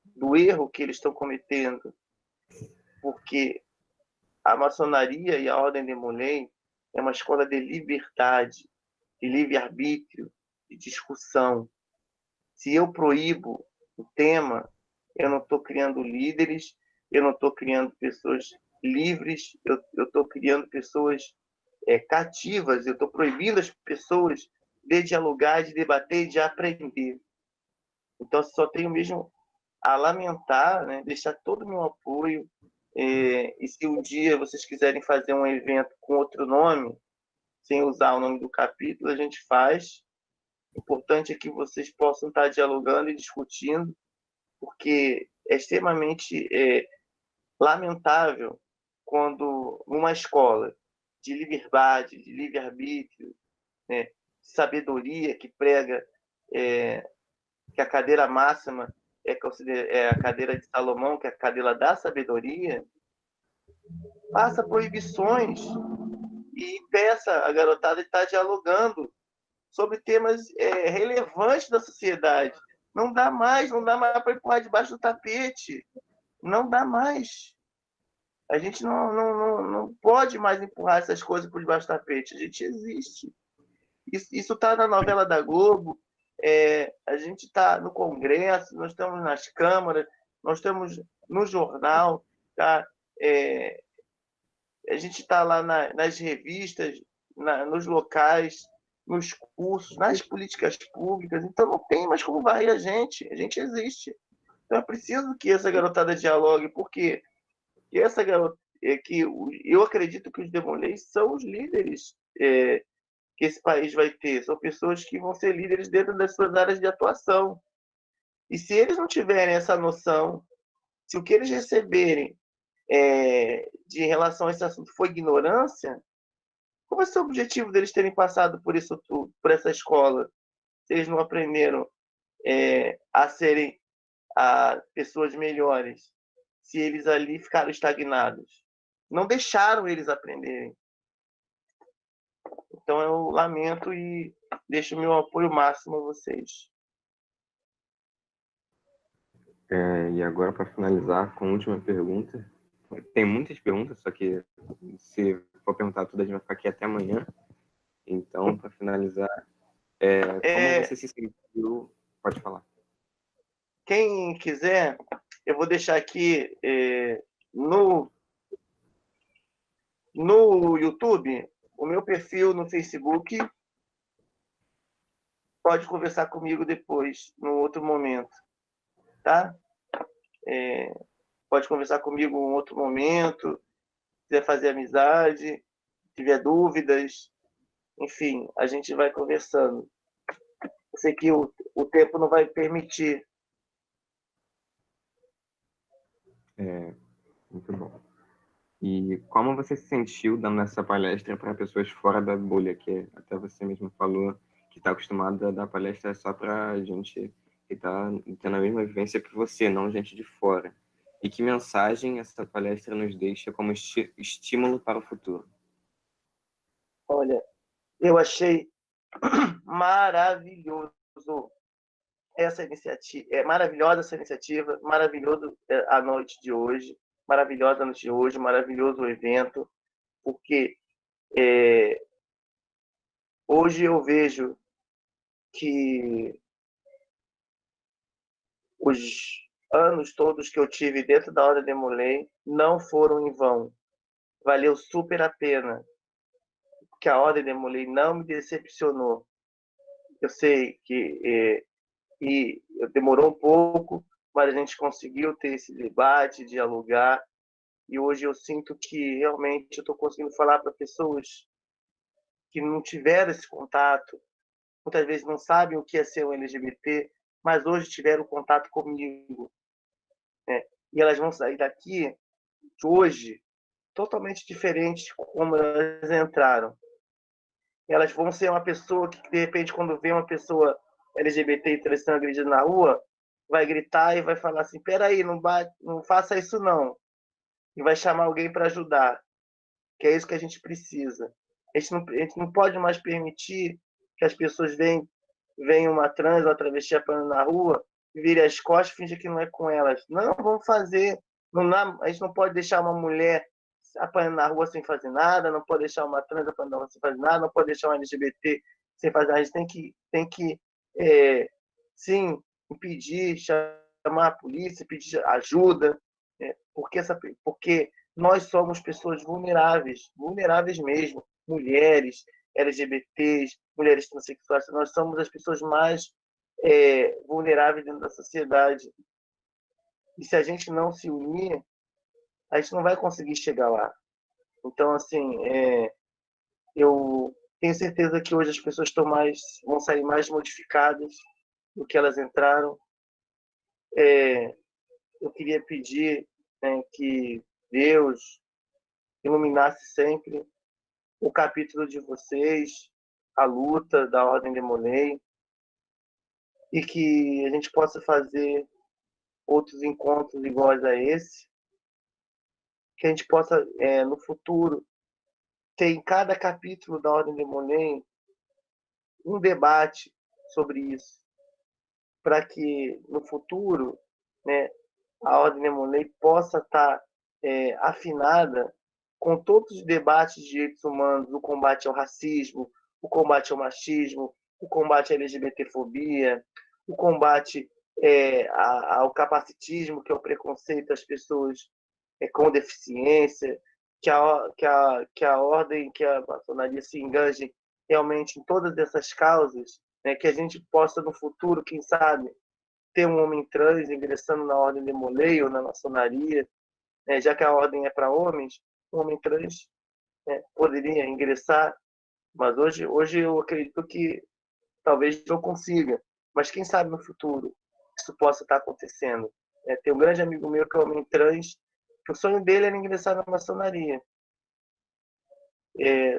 do erro que eles estão cometendo, porque a maçonaria e a Ordem de Molay é uma escola de liberdade, de livre-arbítrio, de discussão. Se eu proíbo o tema, eu não estou criando líderes, eu não estou criando pessoas livres, eu estou criando pessoas cativas, eu estou proibindo as pessoas de dialogar, de debater, de aprender. Então, só tenho mesmo a lamentar, né, deixar todo o meu apoio. E se um dia vocês quiserem fazer um evento com outro nome, sem usar o nome do capítulo, a gente faz. O importante é que vocês possam estar dialogando e discutindo, porque é extremamente lamentável quando uma escola de liberdade, de livre-arbítrio, né, de sabedoria, que prega que a cadeira máxima é a cadeira de Salomão, que é a cadeira da sabedoria, faça proibições e peça a garotada estar dialogando sobre temas relevantes da sociedade. Não dá mais para empurrar debaixo do tapete. Não dá mais. A gente não pode mais empurrar essas coisas por debaixo do tapete. A gente existe. Isso está na novela da Globo, a gente está no Congresso, nós estamos nas câmaras, nós estamos no jornal, tá? A gente está lá nas revistas, nos locais, nos cursos, nas políticas públicas, então não tem mais como varrer a gente existe. Então é preciso que essa garotada dialogue, porque essa garota, eu acredito que os demolês são os líderes que esse país vai ter, são pessoas que vão ser líderes dentro das suas áreas de atuação. E se eles não tiverem essa noção, se o que eles receberem de relação a esse assunto for ignorância, qual vai ser o objetivo deles terem passado por isso tudo, por essa escola, se eles não aprenderam a serem pessoas melhores, se eles ali ficaram estagnados? Não deixaram eles aprenderem. Então eu lamento e deixo o meu apoio máximo a vocês. E agora, para finalizar com a última pergunta, tem muitas perguntas, só que se for perguntar tudo, a gente vai ficar aqui até amanhã. Então, para finalizar, como você se sentiu? Pode falar. Quem quiser, eu vou deixar aqui no YouTube o meu perfil no Facebook. Pode conversar comigo depois, no outro momento, tá? Pode conversar comigo em outro momento, quiser fazer amizade, tiver dúvidas, enfim, a gente vai conversando. Eu sei que o tempo não vai permitir. Muito bom. E como você se sentiu dando essa palestra para pessoas fora da bolha, que até você mesmo falou que está acostumado a dar palestra só para gente que está tendo a mesma vivência que você, não gente de fora. E que mensagem essa palestra nos deixa como estímulo para o futuro? Olha, eu achei maravilhoso essa iniciativa. É maravilhosa essa iniciativa, maravilhoso a noite de hoje, maravilhosa a noite de hoje, maravilhoso o evento, porque hoje eu vejo que os anos todos que eu tive dentro da Ordem Demolei não foram em vão. Valeu super a pena, porque a Ordem Demolei não me decepcionou. Eu sei que demorou um pouco, mas a gente conseguiu ter esse debate, dialogar, e hoje eu sinto que realmente eu estou conseguindo falar para pessoas que não tiveram esse contato, muitas vezes não sabem o que é ser um LGBT, mas hoje tiveram contato comigo, né? E elas vão sair daqui hoje totalmente diferentes de como elas entraram. Elas vão ser uma pessoa que, de repente, quando vê uma pessoa LGBT sendo agredida na rua, vai gritar e vai falar assim: peraí, não faça isso não. E vai chamar alguém para ajudar, que é isso que a gente precisa. A gente não pode mais permitir que as pessoas venham uma trans ou uma travesti apanhando na rua, virem as costas e fingem que não é com elas. Não, vamos fazer. A gente não pode deixar uma mulher apanhando na rua sem fazer nada, não pode deixar uma trans apanhando na rua sem fazer nada, não pode deixar um LGBT sem fazer nada. A gente tem que sim, impedir, chamar a polícia, pedir ajuda, porque nós somos pessoas vulneráveis mesmo, mulheres, LGBTs, mulheres transexuais, nós somos as pessoas mais vulneráveis dentro da sociedade. E se a gente não se unir, a gente não vai conseguir chegar lá. Então, assim, eu tenho certeza que hoje as pessoas vão sair mais modificadas do que elas entraram. Eu queria pedir, né, que Deus iluminasse sempre o capítulo de vocês, a luta da Ordem Demolei, e que a gente possa fazer outros encontros iguais a esse, que a gente possa, no futuro, ter em cada capítulo da Ordem Demolei um debate sobre isso, para que no futuro, né, a Ordem Demolei possa estar afinada com todos os debates de direitos humanos, o combate ao racismo, o combate ao machismo, o combate à LGBTfobia, o combate ao capacitismo, que é o preconceito às pessoas com deficiência, que a ordem, que a maçonaria se engaje realmente em todas essas causas, né, que a gente possa no futuro, quem sabe, ter um homem trans ingressando na Ordem Demolei ou na maçonaria, né, já que a ordem é para homens, um homem trans poderia ingressar, mas hoje eu acredito que talvez não consiga, mas quem sabe no futuro isso possa estar acontecendo. Tem um grande amigo meu que é homem trans, que o sonho dele era ingressar na maçonaria,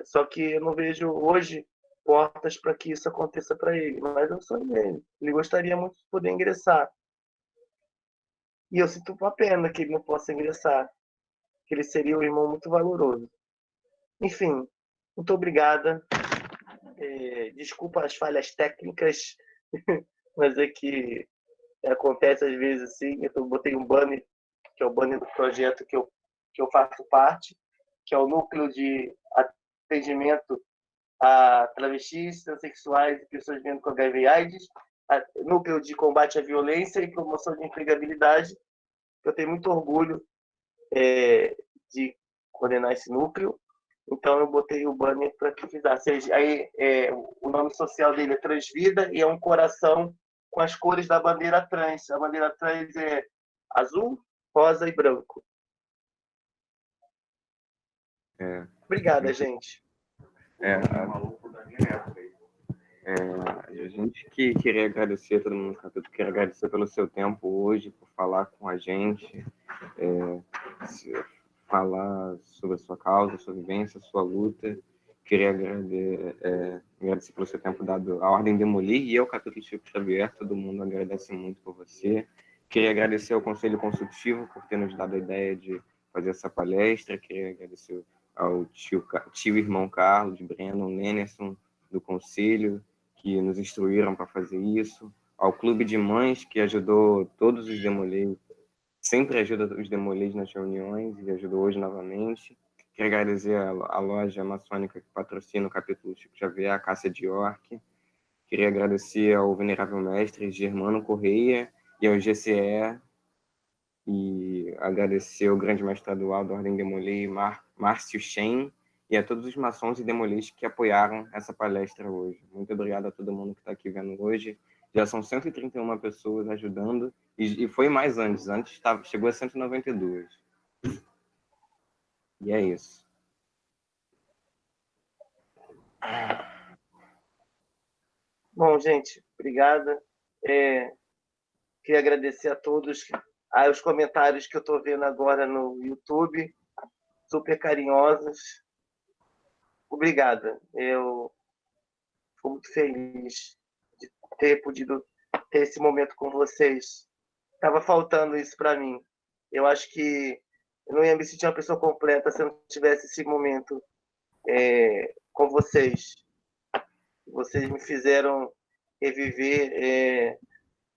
só que eu não vejo hoje portas para que isso aconteça para ele, mas é o sonho dele. Ele gostaria muito de poder ingressar. E eu sinto uma pena que ele não possa ingressar, que ele seria um irmão muito valoroso. Enfim, muito obrigada. Desculpa as falhas técnicas, mas é que acontece às vezes assim. Eu botei um banner, que é o banner do projeto que eu faço parte, que é o Núcleo de Atendimento a Travestis, Transsexuais e Pessoas vivendo com HIV e AIDS, Núcleo de Combate à Violência e Promoção de Empregabilidade. Eu tenho muito orgulho de coordenar esse núcleo. Então eu botei o banner para que fizesse. Aí o nome social dele é Transvida e é um coração com as cores da bandeira trans. A bandeira trans é azul, rosa e branco. Obrigada, gente. A gente que queria agradecer, todo mundo do capítulo, queria agradecer pelo seu tempo hoje, por falar com a gente, falar sobre a sua causa, sua vivência, sua luta. Queria agradecer pelo seu tempo dado à Ordem Demolir e ao capítulo Chico Xavier. Todo mundo agradece muito por você. Queria agradecer ao Conselho Consultivo por ter nos dado a ideia de fazer essa palestra. Queria agradecer ao tio irmão Carlos, Breno, Nennerson, do Conselho, que nos instruíram para fazer isso. Ao Clube de Mães, que ajudou todos os Demolês, sempre ajuda os Demolês nas reuniões e ajudou hoje novamente. Quero agradecer a loja maçônica que patrocina o capítulo Chico Xavier, a Cássia de York. Queria agradecer ao Venerável Mestre Germano Correia e ao GCE, e agradecer ao Grande Mestre Estadual da Ordem Demolê, Márcio Shen, e a todos os maçons e demolês que apoiaram essa palestra hoje. Muito obrigado a todo mundo que está aqui vendo hoje. Já são 131 pessoas ajudando, e foi mais antes chegou a 192. E é isso. Bom, gente, obrigada. Queria agradecer a todos os comentários que eu estou vendo agora no YouTube, super carinhosos. Obrigada. Eu fico muito feliz de ter podido ter esse momento com vocês. Estava faltando isso para mim. Eu acho que eu não ia me sentir uma pessoa completa se eu não tivesse esse momento com vocês. Vocês me fizeram reviver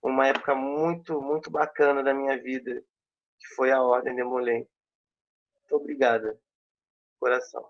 uma época muito, muito bacana da minha vida, que foi a Ordem Demolê. Muito obrigada, coração.